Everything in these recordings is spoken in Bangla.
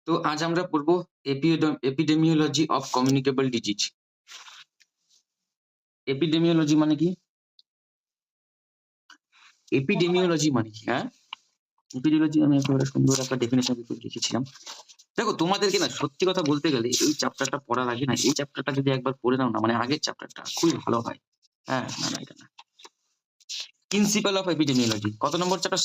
তো আজ আমরা পড়বো epidemiology of communicable disease. Epidemiology মানে কি? এপিডেমিওলজি মানে কি? হ্যাঁ, এপিডেমিওলজি আমি একেবারে সুন্দর একটা ডেফিনেশন লিখেছিলাম। দেখো, তোমাদেরকে না সত্যি কথা বলতে গেলে এই চ্যাপ্টারটা পড়ার আগে না, এই চ্যাপ্টারটা যদি একবার পড়ে নাও না, মানে আগের চ্যাপ্টারটা খুবই ভালো হয়। হ্যাঁ, না না, এটা না। প্রিন্সিপাল অফ এপিডেমিওলজি কত নম্বর চ্যাপ্টার?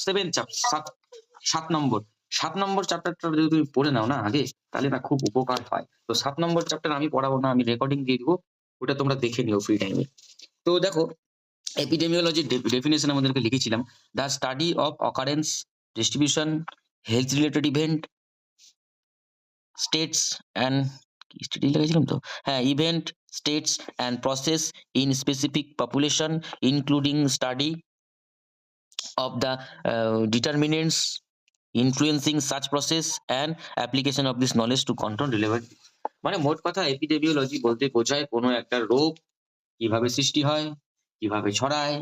7 নম্বর। 7 নম্বর চ্যাপ্টারটা যদি তুমি পড়ে নাও না আগে, তাহলে না খুব উপকার হয়। তো 7 নম্বর চ্যাপ্টার আমি পড়াবো না, আমি রেকর্ডিং দিয়ে দিবো, ওটা তোমরা দেখে নিও ফ্রি টাইমে। তো দেখো, এপিডেমিওলজির ডেফিনেশন আমাদেরকে লিখেছিলাম, the study of occurrence, distribution, health related event, states and study লিখেছিলাম তো, হ্যাঁ, event, states and process in specific population, including study of the determinants influencing such process and application of this knowledge to control relevant। মানে মোট কথা এপিডেমিওলজি বলতে বোঝায় কোনো একটা রোগ কিভাবে সৃষ্টি হয়, কিভাবে ছড়ায়,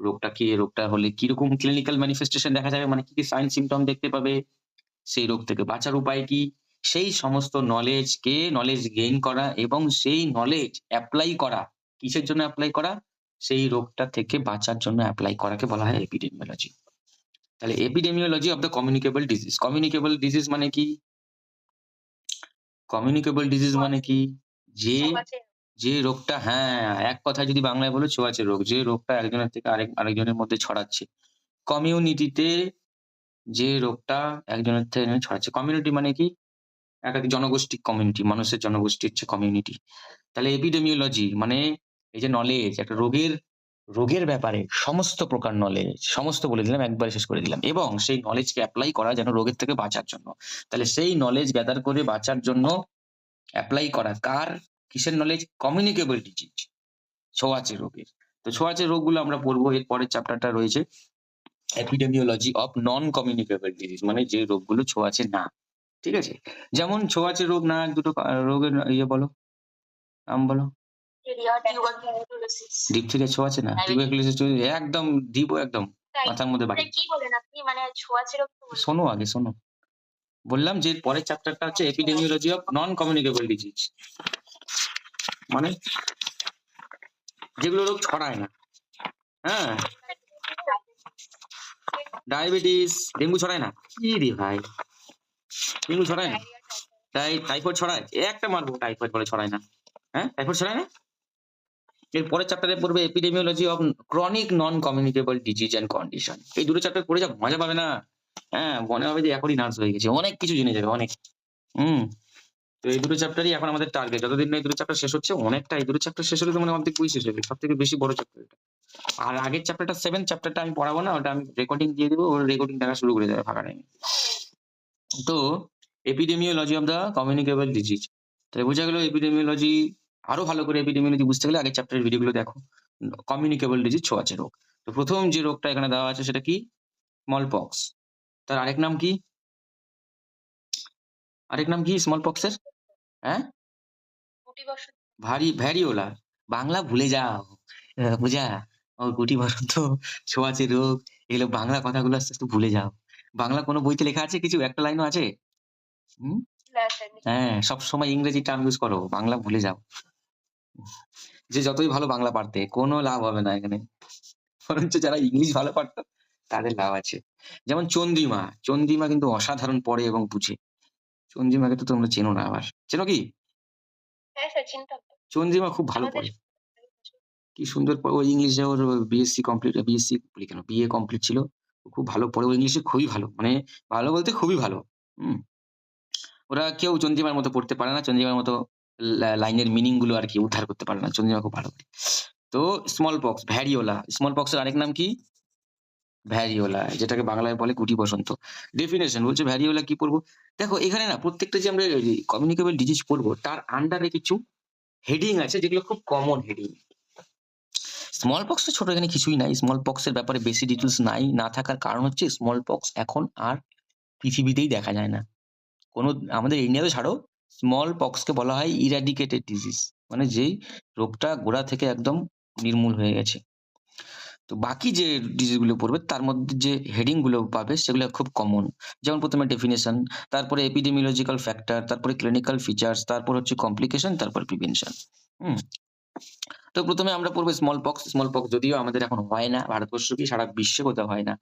রোগটা হলে কিরকম ক্লিনিক্যাল ম্যানিফেস্টেশন দেখা যাবে, মানে কি কি সাইন সিমটম দেখতে পাবে, সেই রোগ থেকে বাঁচার উপায় কি, সেই সমস্ত নলেজ গেইন করা এবং সেই নলেজ অ্যাপ্লাই করা। কিসের জন্য অ্যাপ্লাই করা? সেই রোগটা থেকে বাঁচার জন্য অ্যাপ্লাই করাকে বলা হয় এপিডেমিওলজি। তাহলে epidemiology of the communicable disease. Communicable disease মানে কি? কমিউনিকেবল ডিজিজ মানে কি? যে যে রোগটা, হ্যাঁ, এক কথায় যদি বাংলায় বলো, ছোঁয়াচে রোগ। যে রোগটা একজনের থেকে আরেকজনের মধ্যে ছড়াচ্ছে। কমিউনিটিতে যে রোগটা একজনের থেকে একজনে ছড়াচ্ছে। কমিউনিটি মানে কি? একটা জনগোষ্ঠী, কমিউনিটি, মানুষের জনগোষ্ঠী হচ্ছে কমিউনিটি। তাহলে এপিডেমিওলজি মানে এই যে নলেজ, একটা রোগের ব্যাপারে সমস্ত প্রকার নলেজ, সমস্ত বলে দিলাম, একবারে শেষ করে দিলাম, এবং সেই নলেজকে অ্যাপ্লাই করা যেন রোগের থেকে বাঁচার জন্য। তাহলে সেই নলেজ গ্যাদার করে বাঁচার জন্য অ্যাপ্লাই করা কার, কিসের নলেজ? কমিউনিকেবল ডিজিজ, ছোঁয়াচে রোগের। তো ছোঁয়াচে রোগগুলো আমরা পড়বো। এর পরের চ্যাপ্টারটা রয়েছে epidemiology of non communicable disease, মানে যে রোগগুলো ছোঁয়াচে না। ঠিক আছে? যেমন ছোঁয়াচে রোগ না, দুটো রোগের ইয়ে বলো, নাম বলো। ডিপথেরিয়া ছোঁয়াচে না? টিউবারকুলোসিস একদম দিব, একদম মাথার মধ্যে বাড়ি। কি বলেন আপনি, মানে ছোঁয়াচে রোগ? শোনো আগে, শোনো। বললাম যে পরের চ্যাপ্টারটা হচ্ছে epidemiology of non communicable disease, মানে যেগুলো রোগ ছড়ায় না। হ্যাঁ, ডায়াবেটিস, ডেঙ্গু ছড়ায় না? কি রে ভাই, ডেঙ্গু ছড়ায় না? টাইফয়েড ছড়ায়? একটা মারবো, টাইফয়েড বলে ছড়ায় না। হ্যাঁ, টাইফয়েড ছড়ায় না? এর পরের চ্যাপ্টারে পড়বে epidemiology of chronic non communicable disease and condition. এই দুটো চ্যাপ্টার পড়ে যা মজা পাবে না। হ্যাঁ, মনে হবে যে এখনই নার্স হয়ে গেছে, অনেক কিছু জেনে যাবে, অনেক। হুম। তো এই দুটো চ্যাপ্টারই এখন আমাদের টার্গেট। যতদিন না এই দুটো চ্যাপ্টার শেষ হচ্ছে, অনেকটা, এই দুটো চ্যাপ্টার শেষ হলে তো মানে অর্ধেক বই শেষ হবে। সব থেকে বেশি বড় চ্যাপ্টার এটা। আর আগের চ্যাপ্টারটা 7 চ্যাপ্টারটা আমি পড়াবো না, ওটা আমি রেকর্ডিং দিয়ে দেবো, ওর রেকর্ডিং দেখা শুরু করে দেবে ফাঁকা টাইমে। তো epidemiology of the communicable disease, তাহলে বোঝা গেল এপিডেমিওলজি। আরো ভালো করে এপিডেমিওলজি বুঝতে গেলে আগের চ্যাপ্টারের ভিডিওগুলো দেখো। কমিউনিকেবল ডিজিজ, ছোঁয়াচে রোগ। তো প্রথম যে রোগটা এখানে দেওয়া আছে সেটা কি? Small pox. তার আরেক নাম কি? স্মল পক্সের? হ্যাঁ, ভ্যারিওলা। বাংলা ভুলে যাও, বুঝা? গুটি বসন্ত, ছোঁয়াচে রোগ, এগুলো বাংলা কথাগুলো আস্তে আস্তে ভুলে যাও। বাংলা কোনো বইতে লেখা আছে কিছু? একটা লাইনও আছে? হুম। হ্যাঁ, সবসময় ইংরেজি টার্ম ইউজ করো, বাংলা ভুলে যাও। যে যতই ভালো বাংলা পারতে, কোনো লাভ হবে না এখানে। বরঞ্চ যারা ইংলিশ ভালো পারতো তাদের লাভ আছে। যেমন চন্দ্রিমা। চন্দ্রিমা কিন্তু অসাধারণ পড়ে এবং বুঝে। চন্দ্রিমাকে তো তোমরা চেনো না আবার। চেনো কি? হ্যাঁ স্যার, চিনতাম। চন্দ্রিমা খুব ভালো পড়ে। কি সুন্দর পড়ে। ও ইংলিশে ওর বিএসসি কেন, বিএ কমপ্লিট ছিল। ও খুব ভালো পড়ে। ও ইংলিশে খুবই ভালো। মানে ভালো বলতে খুবই ভালো। হুম। ওরা কেউ চন্দ্রিমার মতো পড়তে পারে না। চন্দ্রিমার মতো লাইনের মিনিং গুলো আরকি উদ্ধার করতে পারে না। চন্দ্রিমা খুব ভালো করে। তো স্মল পক্স, ভ্যারিওলা। স্মল পক্সের আরেক নাম কি? ভ্যারিওলা, যেটাকে বাংলায় বলে গুটি বসন্ত। ডেফিনেশন বলছে ভ্যারিওলা কি পড়বো? দেখো এখানে না প্রত্যেকটা যে আমরা কমিউনিকেবল ডিজিজ পড়বো, তার আন্ডারে কিছু হেডিং আছে যেগুলো খুব কমন হেডিং। স্মল পক্স তো ছোট, এখানে কিছুই নাই। স্মল পক্স এর ব্যাপারে বেশি ডিটেলস নাই। না থাকার কারণ হচ্ছে স্মল পক্স এখন আর পৃথিবীতেই দেখা যায় না। কোনো, আমাদের ইন্ডিয়াতে ছাড়ো, স্মল পক্সকে বলা হয় ইরাডিকেটেড ডিজিজ, মানে যেই রোগটা গোড়া থেকে একদম নির্মূল হয়ে গেছে। তো বাকি যে ডিজিজ গুলো পড়বে তার মধ্যে যে হেডিং গুলো পাবে সেগুলো খুব কমন। যেমন ১ম এ ডেফিনিশন, তারপরে এপিডেমিওলজিক্যাল ফ্যাক্টর, তারপরে ক্লিনিক্যাল ফিচার্স, তারপর হচ্ছে কমপ্লিকেশন, তারপর প্রিভেনশন। হুম? তো ১ম এ আমরা পড়বো স্মল পক্স। স্মল পক্স যদিও আমাদের এখন হয় না। ভারতবর্ষ কি সারা বিশ্বে কোথাও হয় না।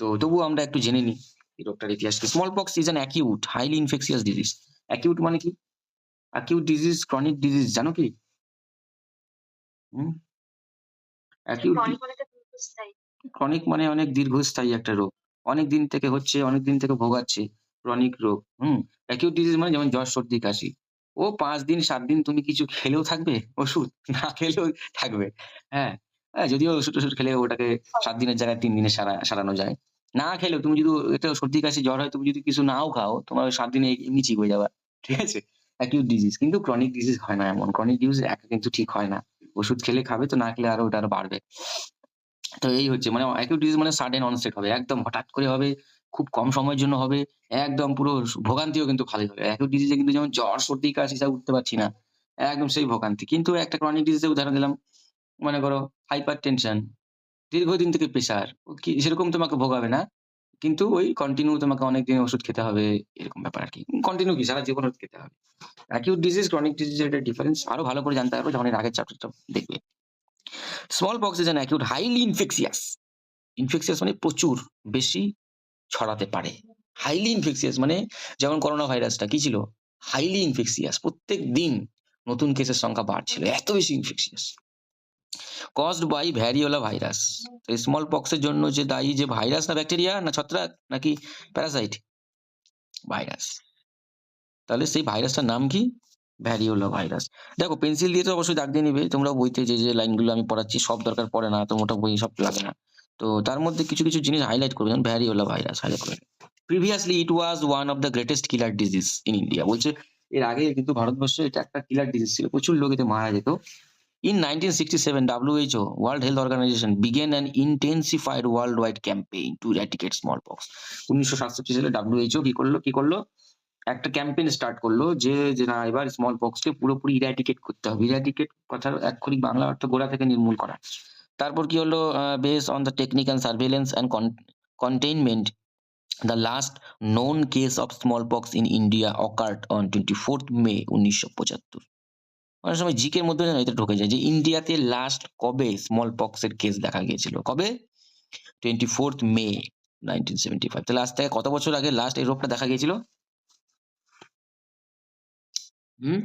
তো তবুও আমরা একটু জেনে নিই এই রোগটার ইতিহাস কি। Small pox is an acute highly infectious disease. Acute মানে কি? অ্যাকিউট ডিজিজ, ক্রনিক ডিজিজ জানো কি? হুম? অ্যাকিউট ক্রনিক মানে তো দীর্ঘস্থায়ী। ক্রনিক মানে অনেক দীর্ঘস্থায়ী একটা রোগ। অনেকদিন থেকে হচ্ছে, অনেকদিন থেকে ভোগাচ্ছে। ক্রনিক রোগ। অ্যাকিউট ডিজিজ মানে যেমন জ্বর, সর্দি, কাশি। ও ৫ দিন ৭ দিন তুমি কিছু খেলেও থাকবে ওষুধ, না খেলেও থাকবে। হ্যাঁ? যদিও ওষুধ-টষুধ খেলে ওটাকে ৭ দিনের জায়গায় ৩ দিনে সারানো যায়। না খেলেও তুমি যদি এটা সর্দি, কাশি, জ্বর হয় তুমি যদি কিছু নাও খাও, তোমার ওই ৭ দিনে এমনি ঠিক হয়ে যাবা। ঠিক আছে? Acute disease. কিন্তু ক্রনিক ডিজিজ হয় না এমন। ক্রনিক ডিজিজ একা কিন্তু ঠিক হয় না। ওষুধ খেলে খাবে তো না খেলে ওটা আরো বাড়বে। তো এই হচ্ছে মানে অ্যাকিউট ডিজিজ মানে সাডেন অনসেট হবে। একদম হঠাৎ করে হবে, খুব কম সময়ের জন্য হবে। একদম পুরো ভোগান্তিও কিন্তু ভালোই হবে। অ্যাকিউট ডিজিজে কিন্তু যেমন জ্বর, সর্দি, কাশি সব উঠতে পারছি না। একদম সেই ভোগান্তি। কিন্তু একটা ক্রনিক ডিজিজের উদাহরণ দিলাম। মনে করো হাইপার টেনশন, দীর্ঘদিন থেকে প্রেশার। ও কি সেরকম তোমাকে ভোগাবে না। কিন্তু ওই কন্টিনিউ তোমাকে অনেকদিন ওষুধ খেতে হবে। এরকম ব্যাপার আরকি। কন্টিনিউ কি সারা জীবন ওষুধ খেতে হবে। অ্যাকিউট ডিজিজ, ক্রনিক ডিজিজ এর একটা ডিফারেন্স আরো ভালো করে জানতে পারবে যখন এর আগের চ্যাপ্টারটা দেখবে। Small pox is an acute highly infectious. Infectious মানে প্রচুর বেশি ছড়াতে পারে। হাইলি ইনফেকশিয়াস মানে যেমন করোনা ভাইরাসটা কি ছিল? Highly infectious. প্রত্যেকদিন নতুন কেসের সংখ্যা বাড়ছিল। এত বেশি infectious. Caused by variola virus. তো স্মল পক্স এর জন্য যে দায়ী যে ভাইরাস না ব্যাকটেরিয়া না ছত্রাক নাকি প্যারাসাইট? ভাইরাস। তাহলে সেই ভাইরাসটার নাম কি? Variola virus. দেখো পেন্সিল দিয়ে তো অবশ্যই দাগ দিয়ে নিবে। তোমরা বইতে যে লাইনগুলো আমি পড়াচ্ছি সব দরকার পড়ে না। তো মোটা বই সব লাগে না। তো তার মধ্যে কিছু জিনিস হাইলাইট করবে যেমন ভ্যারিওলা ভাইরাস হাইলাইট করে। Previously it was one of the greatest killer disease in India. বলছে এর আগে কিন্তু ভারতবর্ষে এটা একটা কিলার ডিজিজ ছিল। প্রচুর লোক এতে মারা যেত। In 1967, WHO, World Health Organization, began an intensified worldwide campaign to eradicate smallpox. ১৯৬৭ সালে WHO কি করলো? একটা ক্যাম্পেইন স্টার্ট করলো যে না এবার স্মল পক্সকে পুরোপুরি ইরাডিকেট করতে হবে। ইরাডিকেট কথার আক্ষরিক বাংলা অর্থ গোড়া থেকে নির্মূল করা। তারপর কি হলো based on the technique and surveillance and containment the last known case of smallpox in India occurred on 24th মে ১৯৭৫। অনেক সময় জিকের মধ্যে না এটা ঢুকে যায় যে ইন্ডিয়াতে লাস্ট কবে স্মল পক্স এর কেস দেখা গিয়েছিল? কবে? 24th মে 1975। তাহলে আজ থেকে কত বছর আগে লাস্ট এই রোগটা দেখা গিয়েছিল? হুম?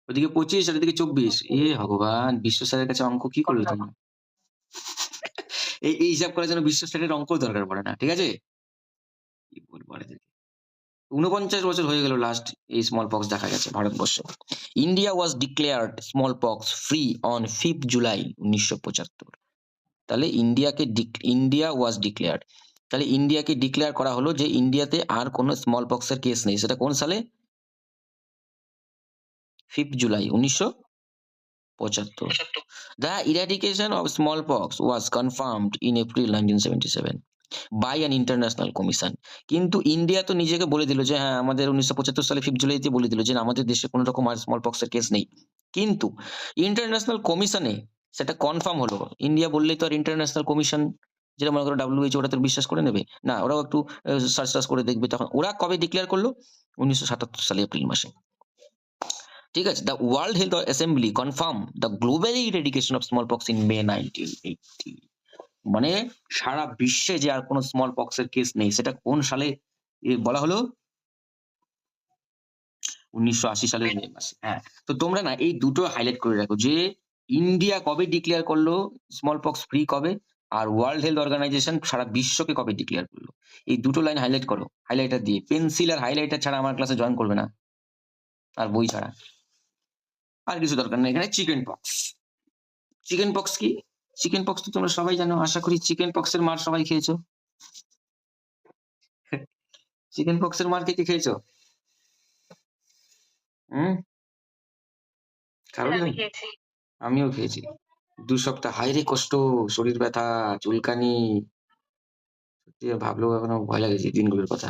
ওদিকে ২৫ আর এদিকে ২৪। এ ভগবান! বিশ্ব স্যারের কাছে অঙ্ক কি করলে তোমরা? এই হিসাব করার জন্য বিশ্ব স্যারের অঙ্কও দরকার পড়ে না। ঠিক আছে? কি বলবো আর এদেরকে? ৪৯ বছর হয়ে গেল লাস্ট এই স্মল পক্স দেখা গেছে ভারতবর্ষে। India was declared small pox free on 5th July ১৯৭৫। তাহলে ইন্ডিয়া ওয়াজ ডিক্লেয়ার্ড। তাহলে ইন্ডিয়াকে ডিক্লেয়ার করা হলো যে ইন্ডিয়াতে আর কোন স্মল পক্স এর কেস নেই। সেটা কোন সালে? 5th July ১৯৭৫। The eradication of smallpox was confirmed in April 1977 by an international commission. কিন্তু ইন্ডিয়া তো নিজেকে বলে দিল যে হ্যাঁ, আমাদের ১৯৭৫ সালে 5th জুলাইতে বলে দিল যে না, আমাদের দেশে কোন রকম আর স্মল পক্স এর কেস নেই। কিন্তু ইন্টারন্যাশনাল কমিশনে সেটা কনফার্ম হলো। ইন্ডিয়া বললেই তো আর ইন্টারন্যাশনাল কমিশন যেটা মনে করো WHO ওরা তো বিশ্বাস করে নেবে। না, ওরাও একটু সার্চ করে দেখবে তখন। ওরা কবে ডিক্লেয়ার করলো? ১৯৭৭ সালে এপ্রিল মাসে। ঠিক আছে? The world health assembly confirm the global eradication of smallpox in May 1980। মানে সারা বিশ্বে যে আর কোন স্মল পক্স এর কেস নেই সেটা কোন সালে বলা হলো? ১৯৮০ সালের মে মাসে। হ্যাঁ। তো তোমরা না এই দুটো হাইলাইট করে রাখো যে ইন্ডিয়া কবে ডিক্লেয়ার করলো স্মল পক্স ফ্রি কবে? আর ওয়ার্ল্ড হেলথ অর্গানাইজেশন সারা বিশ্বকে কবে ডিক্লেয়ার করলো? এই দুটো লাইন হাইলাইট করো। হাইলাইটার দিয়ে। পেন্সিল আর হাইলাইটার ছাড়া আমার ক্লাসে জয়েন করবে না। আর বই ছাড়া। আর কিছু দরকার নেই। এখানে চিকেন পক্স। চিকেন পক্স কি? চিকেন পক্স তো তোমরা সবাই জানো। আশা করি চিকেন পক্স এর মার সবাই খেয়েছো। চিকেন পক্স এর মার কে খেয়েছো? হুম? স্যার খাওনি আমি তুমি? খেয়েছি। আমিও খেয়েছি। ২ সপ্তাহ হায়রে কষ্ট, শরীর ব্যথা, চুলকানি। সত্যি ভাবলেও এখনো ভয় লাগে যে দিনগুলোর কথা।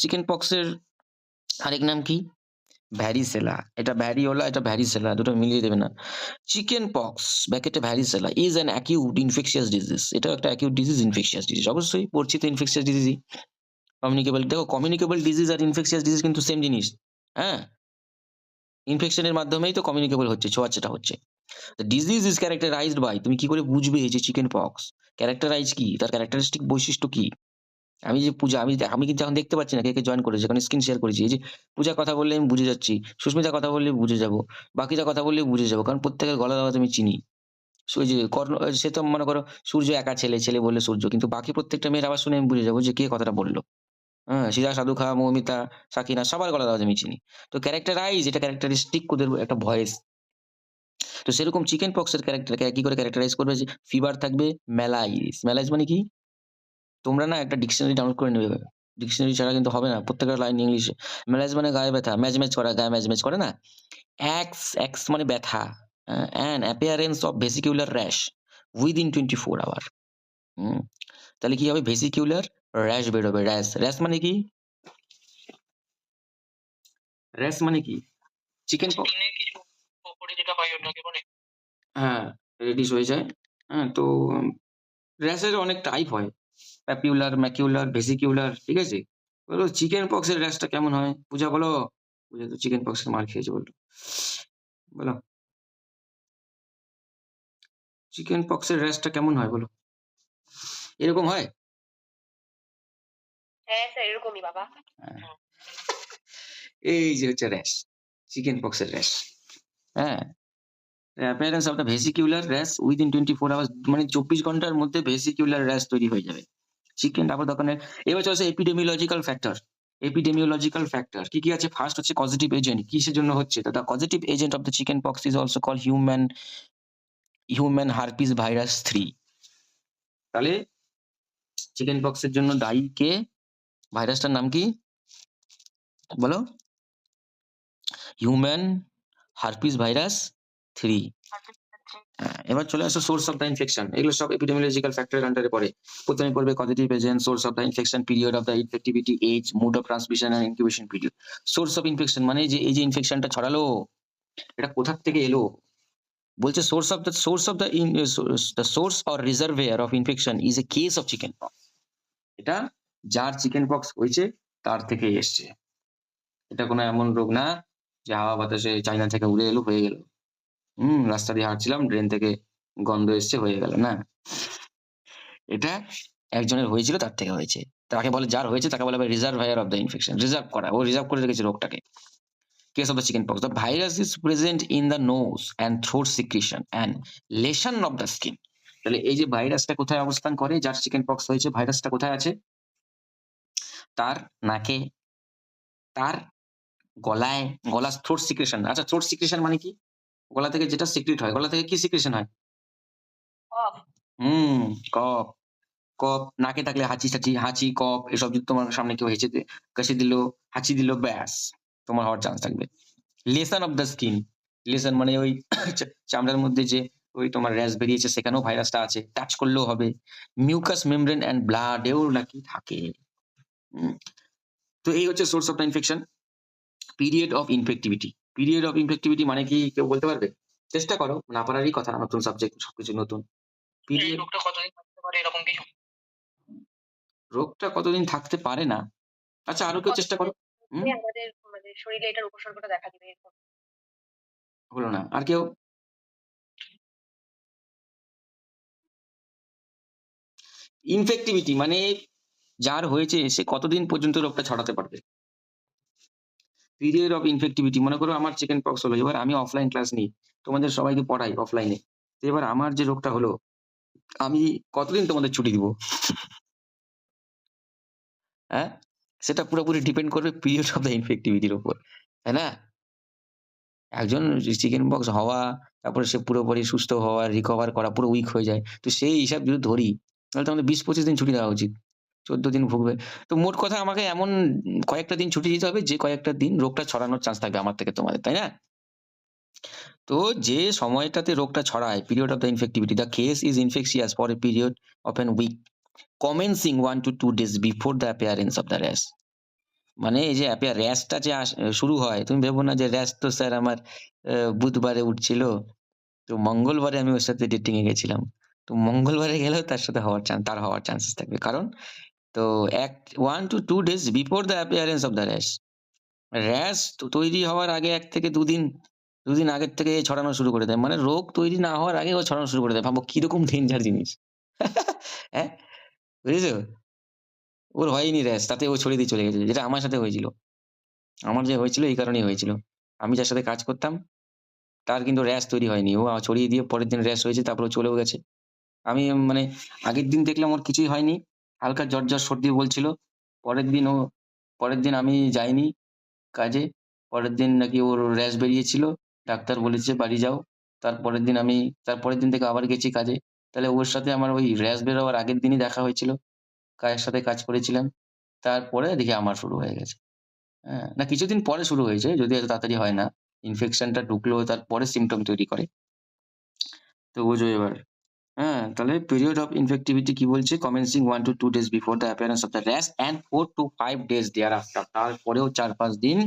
চিকেন পক্স এর আরেক নাম কি? ভ্যারিসেলা, এটা ভ্যারিওলা, এটা ভ্যারিসেলা, দুটো মিলিয়ে দেবে না। চিকেন পক্স ব্র্যাকেটে varicella is an acute infectious disease. এটাও একটা অ্যাকিউট ডিজিজ, ইনফেকশিয়াস ডিজিজ। অবশ্যই পড়ছি তো ইনফেকশিয়াস ডিজিজই। কমিউনিকেবল, দেখো কমিউনিকেবল ডিজিজ আর ইনফেকশিয়াস ডিজিজ কিন্তু সেম জিনিস। হ্যাঁ? ইনফেকশনের মাধ্যমেই তো কমিউনিকেবল হচ্ছে, ছোঁয়াচেটা হচ্ছে। The disease is characterized by, তুমি কি করে বুঝবে যে চিকেন পক্স? ক্যারেক্টারাইজ কি? তার ক্যারেক্টারিস্টিক বৈশিষ্ট্য কি? আমি যে পূজা, আমি কিন্তু এখন দেখতে পাচ্ছি না কে জয়েন করেছে। এখন স্ক্রিন শেয়ার করেছি। এই যে পূজা কথা বললে আমি বুঝে যাচ্ছি। সুস্মিতা কথা বললে বুঝে যাবো। বাকিরা কথা বললেও বুঝে যাবো। কারণ প্রত্যেকের গলার আওয়াজ আমি চিনি। ওই যে সে তো মনে করো সূর্য একা ছেলে, ছেলে বললে সূর্য। কিন্তু বাকি প্রত্যেকটা মেয়ের আওয়াজ শুনে আমি বুঝে যাবো যে কে কথাটা বলল। হ্যাঁ? সিজা, সাধুখা, মৌমিতা, সাকিনা সবার গলার আওয়াজ আমি চিনি। তো ক্যারেক্টারাইজ, এটা ক্যারেক্টারিস্টিক ওদের একটা ভয়েস। তো সেরকম চিকেন পক্স এর ক্যারেক্টারকে কি করে ক্যারেক্টারাইজ করবে? যে ফিভার থাকবে, ম্যালাইস। ম্যালাইস মানে কি? তোমরা না একটা ডিকশনারি ডাউনলোড করে নেবে। ডিকশনারি ছাড়া কিন্তু হবে না। প্রত্যেকটা লাইন ইংলিশে। ম্যালাইস মানে গায়ে ব্যথা, ম্যাজ করা, গায়ে ম্যাজ করে না? অ্যাক্স মানে ব্যথা। An appearance of vesicular rash within 24 hour. হুম। তাহলে কি হবে? ভেসিকুলার র‍্যাশ বেরোবে। র‍্যাশ মানে কি? র‍্যাশ মানে কি? Chicken pox. স্কিনে কিছু উপরে যেটা হয় ওটাকে বলে? হ্যাঁ, রেডিশ হয়ে যায়। হ্যাঁ, তো র‍্যাশের অনেক টাইপ হয়। প্যাপিউলার, ম্যাকিউলার, ভেসিকিউলার, ঠিক আছে? বলো চিকেন পক্স এর র‍্যাশটা কেমন হয়? পূজা বলো। পূজা তো চিকেন পক্স এর মার খেয়েছে বললো। বলো। চিকেন পক্স এর র‍্যাশটা কেমন হয় বলো? এরকম হয়? হ্যাঁ স্যার, এরকমই বাবা। হ্যাঁ। এই যে হচ্ছে র‍্যাশ। চিকেন পক্স এর র‍্যাশ। হ্যাঁ? Appearance of the vesicular rash within 24 hours, মানে 24 ঘন্টার মধ্যে ভেসিকিউলার র‍্যাশ তৈরি হয়ে যাবে। চিকেন তারপর দোকানে এবার চলে আসে এপিডেমিওলজিক্যাল ফ্যাক্টর। এপিডেমিওলজিক্যাল ফ্যাক্টর কি আছে? ফার্স্ট হচ্ছে কজেটিভ এজেন্ট। কিসের জন্য হচ্ছে? The causative agent of the chickenpox is also called human herpes virus 3। তাহলে চিকেন পক্স এর জন্য দায়ী কে? ভাইরাসটার নাম কি? বলো। Human herpes virus 3। এবার চলে আসো সোর্স অফ দ্য ইনফেকশন। এগুলো সব এপিডেমিওলজিক্যাল ফ্যাক্টরের আন্ডারে পড়ে। প্রথমে পড়বে causative agent, source of the infection, period of the infectivity, age, mode of transmission and incubation period. Source of infection মানে যে এই যে ইনফেকশনটা ছড়ালো, এটা কোথা থেকে এলো? বলছে source or reservoir of infection is a case of chickenpox. এটা যার চিকেন পক্স হয়েছে তার থেকেই এসছে। এটা কোনো এমন রোগ না যে হাওয়া বাতাসে চায়না থেকে উড়ে এলো হয়ে গেল। রাস্তা দিয়ে হাঁটছিলাম, ড্রেন থেকে গন্ধ এসছে হয়ে গেল না। এটা একজনের হয়েছিল, তার থেকে হয়েছে। তাকে বলে, যার হয়েছে তাকে বলা হয় reservoir of the infection. Reserve করা, ও রিজার্ভ করে রেখেছে রোগটাকে। Case of the chickenpox, the virus is present in the nose and throat secretion and lesion of the skin. তাহলে এই যে ভাইরাসটা কোথায় অবস্থান করে? যার চিকেন পক্স হয়েছে, ভাইরাসটা কোথায় আছে? তার নাকে, তার গলায়, গলা থ্রোট সিক্রেশন। আচ্ছা, থ্রোট সিক্রেশন মানে কি? গলা থেকে যেটা সিক্রেট হয়। গলা থেকে কি সিক্রেশন হয়? কফ। হুম, কফ। কফ, নাকে থাকলে হাঁচি-টাচি, হাঁচি, কফ এসব যদি তোমার সামনে কেউ কাশি দিল, হাঁচি দিল, ব্যাস তোমার হওয়ার চান্স থাকবে। Lesson of the skin. Lesson মানে ওই চামড়ার মধ্যে যে ওই তোমার র‍্যাশ বেরিয়েছে সেখানেও ভাইরাসটা আছে। টাচ করলেও হবে। মিউকাস মেমব্রেন অ্যান্ড ব্লাডেও নাকি থাকে। হুম। তো এই হচ্ছে source of the infection. Period of infectivity. Period of infectivity মানে কি কেউ বলতে পারবে? চেষ্টা করো, না পারারই কথা, নতুন সাবজেক্ট, সবকিছু নতুন। এই পিরিয়ড, রোগটা কতদিন থাকতে পারে এরকম কিছু? রোগটা কতদিন থাকতে পারে না? আচ্ছা, আরো কেউ চেষ্টা করো। হুম, আমাদের মানে শরীরে এটার উপসর্গটা দেখা দিবে এরকম। হলো না। আর কেউ? ইনফেক্টিভিটি মানে যার হয়েছে সে কতদিন পর্যন্ত রোগটা ছড়াতে পারবে। পিরিয়ড অফ ইনফেক্টিভিটি, মনে করো আমার চিকেন পক্স হলো, এবার আমি অফলাইন ক্লাস নিই, তোমাদের সবাইকে পড়াই অফলাইনে। তো এবার আমার যে রোগটা হলো, আমি কতদিন তোমাদের ছুটি দিব? হ্যাঁ? সেটা পুরোপুরি ডিপেন্ড করবে পিরিয়ড অফ দ্য ইনফেক্টিভিটির উপর। তাই না? একজন চিকেন পক্স হওয়া, তারপরে সে পুরোপুরি সুস্থ হওয়া, রিকভার করা, পুরো উইক হয়ে যায়। তো সেই হিসাব যদি ধরি, তাহলে তো আমাদের ২০-২৫ দিন ছুটি দেওয়া উচিত। ১৪ দিন ভুগবে। তো মোট কথা আমাকে এমন কয়েকটা দিন ছুটি দিতে হবে যে কয়েকটা দিন রোগটা ছড়ানোর চান্স থাকবে আমার থেকে তোমাদের, তাই না? তো যে সময়টাতে রোগটা ছড়ায়, period of the infectivity, the case is infectious for a period of an week commencing 1 to 2 days before the appearance of the rash. মানে এই যে অ্যাপে র‍্যাশটা যে শুরু হয়, তুমি ভেবো না যে র‍্যাশ তো স্যার আমার বুধবারে উঠছিল। তো মঙ্গলবারে আমি ওর সাথে ডেটিং এ গেছিলাম। তো মঙ্গলবারে গেলেও তার সাথে তার হওয়ার চান্সেস থাকবে। কারণ তো 1 to 2 days before the appearance of the rash. Rash তৈরি হওয়ার আগে ১ থেকে ২ দিন ২ দিন আগের থেকে ছড়ানো শুরু করে দেয়। মানে রোগ তৈরি না হওয়ার আগে ও ছড়ানো শুরু করে দেয়। ভাবো কিরকম ডেঞ্জার জিনিস। হ্যাঁ? বুঝেছো? ওর হয়নি র‍্যাশ, তাতে ও ছড়িয়ে দিয়ে চলে গেছে। যেটা আমার সাথে হয়েছিল। আমার যে হয়েছিল এই কারণেই হয়েছিল। আমি যার সাথে কাজ করতাম তার কিন্তু র‍্যাশ তৈরি হয়নি। ও ছড়িয়ে দিয়ে পরের দিন র‍্যাশ হয়েছে, তারপরে ও চলেও গেছে। আমি মানে আগের দিন দেখলাম ওর কিছুই হয়নি। হালকা জ্বর সর্দি বলছিল। পরের দিন ও পরের দিন আমি যাইনি কাজে। পরের দিন নাকি ওর র‍্যাশ বেরিয়েছিল। ডাক্তার বলেছে বাড়ি যাও। তারপরের দিন থেকে আবার গেছি কাজে। তাহলে ওর সাথে আমার ওই র‍্যাশ বেরোবার আগের দিনই দেখা হয়েছিল। কার সাথে কাজ করেছিলাম। তারপরে দেখি আমার শুরু হয়ে গেছে। হ্যাঁ? না কিছুদিন পরে শুরু হয়েছে। যদিও এত তাড়াতাড়ি হয় না। ইনফেকশনটা ঢুকলেও তারপরে সিম্পটম তৈরি করে। তো বোঝো এবার। হ্যাঁ, তাহলে পিরিয়ড অফ ইনফেক্টিভিটি কি বলছে? Commencing 1 to 2 days before the appearance of the rash and 4 to 5 days thereafter. তারপরেও ৪-৫ দিন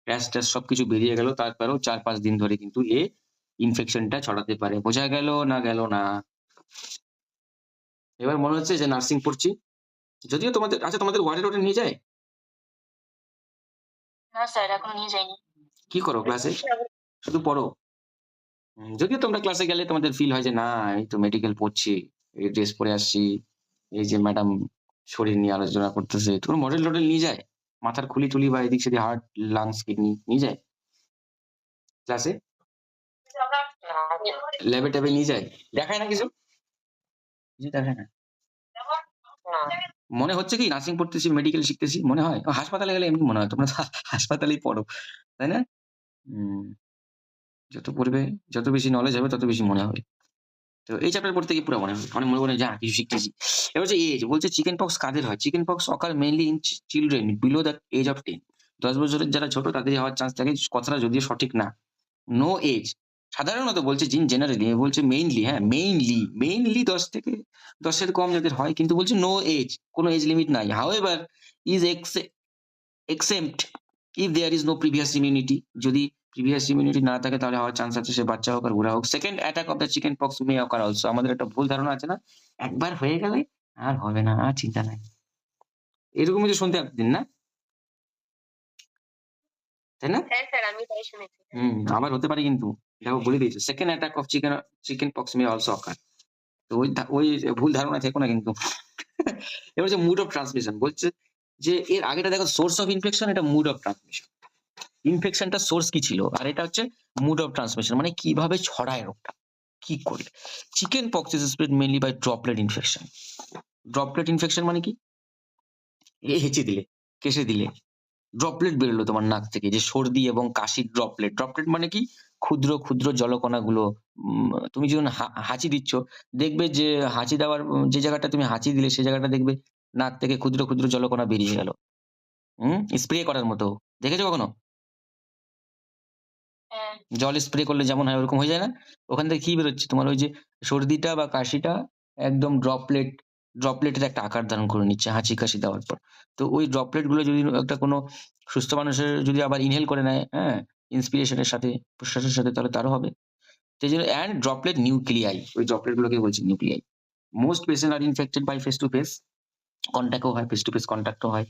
র‍্যাশ-ট্যাশ সবকিছু বেরিয়ে গেল। তারপরেও ৪-৫ দিন ধরে কিন্তু ইনফেকশনটা ছড়াতে পারে। বোঝা গেল না গেল না? এবার মনে হচ্ছে যে নার্সিং পড়ছি। যদিও তোমাদের ওয়ার্ডে-টোয়ার্ডে নিয়ে যায়? না স্যার এখনো নিয়ে যায়নি। কি করো ক্লাসে? শুধু পড়ো? যদিও তোমরা ক্লাসে গেলে তোমাদের ফিল হয় যে না এই তো মেডিকেল পড়ছি, এই ড্রেস পরে আসছি, এই যে ম্যাডাম শরীর নিয়ে আলোচনা করতেছে। কোনো মডেল-টডেল নিয়ে যায়? মাথার খুলি-টুলি বা এদিক সেদিক হার্ট, লাংস, কিডনি নিয়ে যায়? ক্লাসে? না। ল্যাবে-ট্যাবে নিয়ে যায়? দেখায় না কিছু? কিছু দেখায় না? না। মনে হচ্ছে কি নার্সিং পড়তেছি, মেডিকেল শিখতেছি মনে হয়? হাসপাতালে গেলে এমনি মনে হয়। তোমরা তো হাসপাতালেই পড়ো। তাই না? হুম, যত পড়বে, যত বেশি নলেজ হবে তত বেশি মনে হবে। তো এই চ্যাপ্টার পড়তে গিয়ে পুরা মনে হবে। অনেক মনে যে কিছু শিখতেছি। এবার হচ্ছে এজ বলছে চিকেন পক্স কাদের হয়? Chicken pox occur mainly in children below the age of 10. ১০ বছরের যারা ছোট তাদেরই হওয়ার চান্স থাকে। কথাটা যদিও সঠিক না। No age. সাধারণত বলছে জেনারেলি বলছে মেইনলি হ্যাঁ, মেইনলি ১০ থেকে ১০ এর কম যাদের হয় কিন্তু বলছে নো এজ। কোন এজ লিমিট নাই। However is exempt if there is no previous immunity. যদি প্রিভিয়াস ইমিউনিটি না থাকে তাহলে হওয়ার চান্স আছে সে বাচ্চা হোক আর বুড়া হোক। Second attack of the chicken pox May occur also. আমাদের একটা ভুল ধারণা আছে না? একবার হয়ে গেলে আর হবে না, আর চিন্তা নাই। এরকমই তো শুনতে এতদিন না? তাই না? হ্যাঁ স্যার, আমি তাই শুনেছি। আবার হতে পারে কিন্তু। দেখো বলে দিয়েছে। Second attack of chicken pox may also occur. তো ওই ভুল ধারণায় থেকো না কিন্তু। এবার হচ্ছে মুড অফ ট্রান্সমিশন বলছে যে এর আগেটা দেখো সোর্স অফ ইনফেকশন, এটা মুড অফ ট্রান্সমিশন। ইনফেকশনটার সোর্স কি ছিল? আর এটা হচ্ছে মুড অফ ট্রান্সমিশন মানে কিভাবে ছড়ায় রোগটা? কি করে? Chickenpox is spread mainly by droplet infection. Droplet infection মানে কি? হেঁচে দিলে, কেশে দিলে ড্রপলেট বেরোলো তোমার নাক থেকে, যে সর্দি এবং কাশির ড্রপলেট। ড্রপলেট মানে কি? ক্ষুদ্র, ক্ষুদ্র জলকণাগুলো। তুমি যখন হাঁচি দিচ্ছ, দেখবে যে হাঁচি দেওয়ার যে জায়গাটা তুমি হাঁচি দিলে সে জায়গাটা দেখবে নাক থেকে ক্ষুদ্র, ক্ষুদ্র জলকণা বেরিয়ে গেল। স্প্রে করার মতো। দেখেছো কখনো? হ্যাঁ। জল স্প্রে করলে যেমন হয় ওরকম হয়ে যায় না? ওখান থেকে কি বেরোচ্ছে? তোমার ওই যে সর্দিটা বা কাশিটা একদম ড্রপলেটের একটা আকার ধারণ করে নিচ্ছে হাঁচি কাশি দেওয়ার পর। তো ওই ড্রপলেট গুলো যদি একটা কোনো সুস্থ মানুষের যদি আবার ইনহেল করে নেয়, হ্যাঁ? ইন্সপিরেশন এর সাথে, প্রশ্বাসের সাথে তাহলে তারও হবে। সেইজন্য ড্রপলেট নিউক্লিয়াই। ওই ড্রপলেট গুলোকে বলছি nuclei. Most patient are infected by face to face contact ও হয়, ফেস টু ফেস কনট্যাক্ট ও হয়।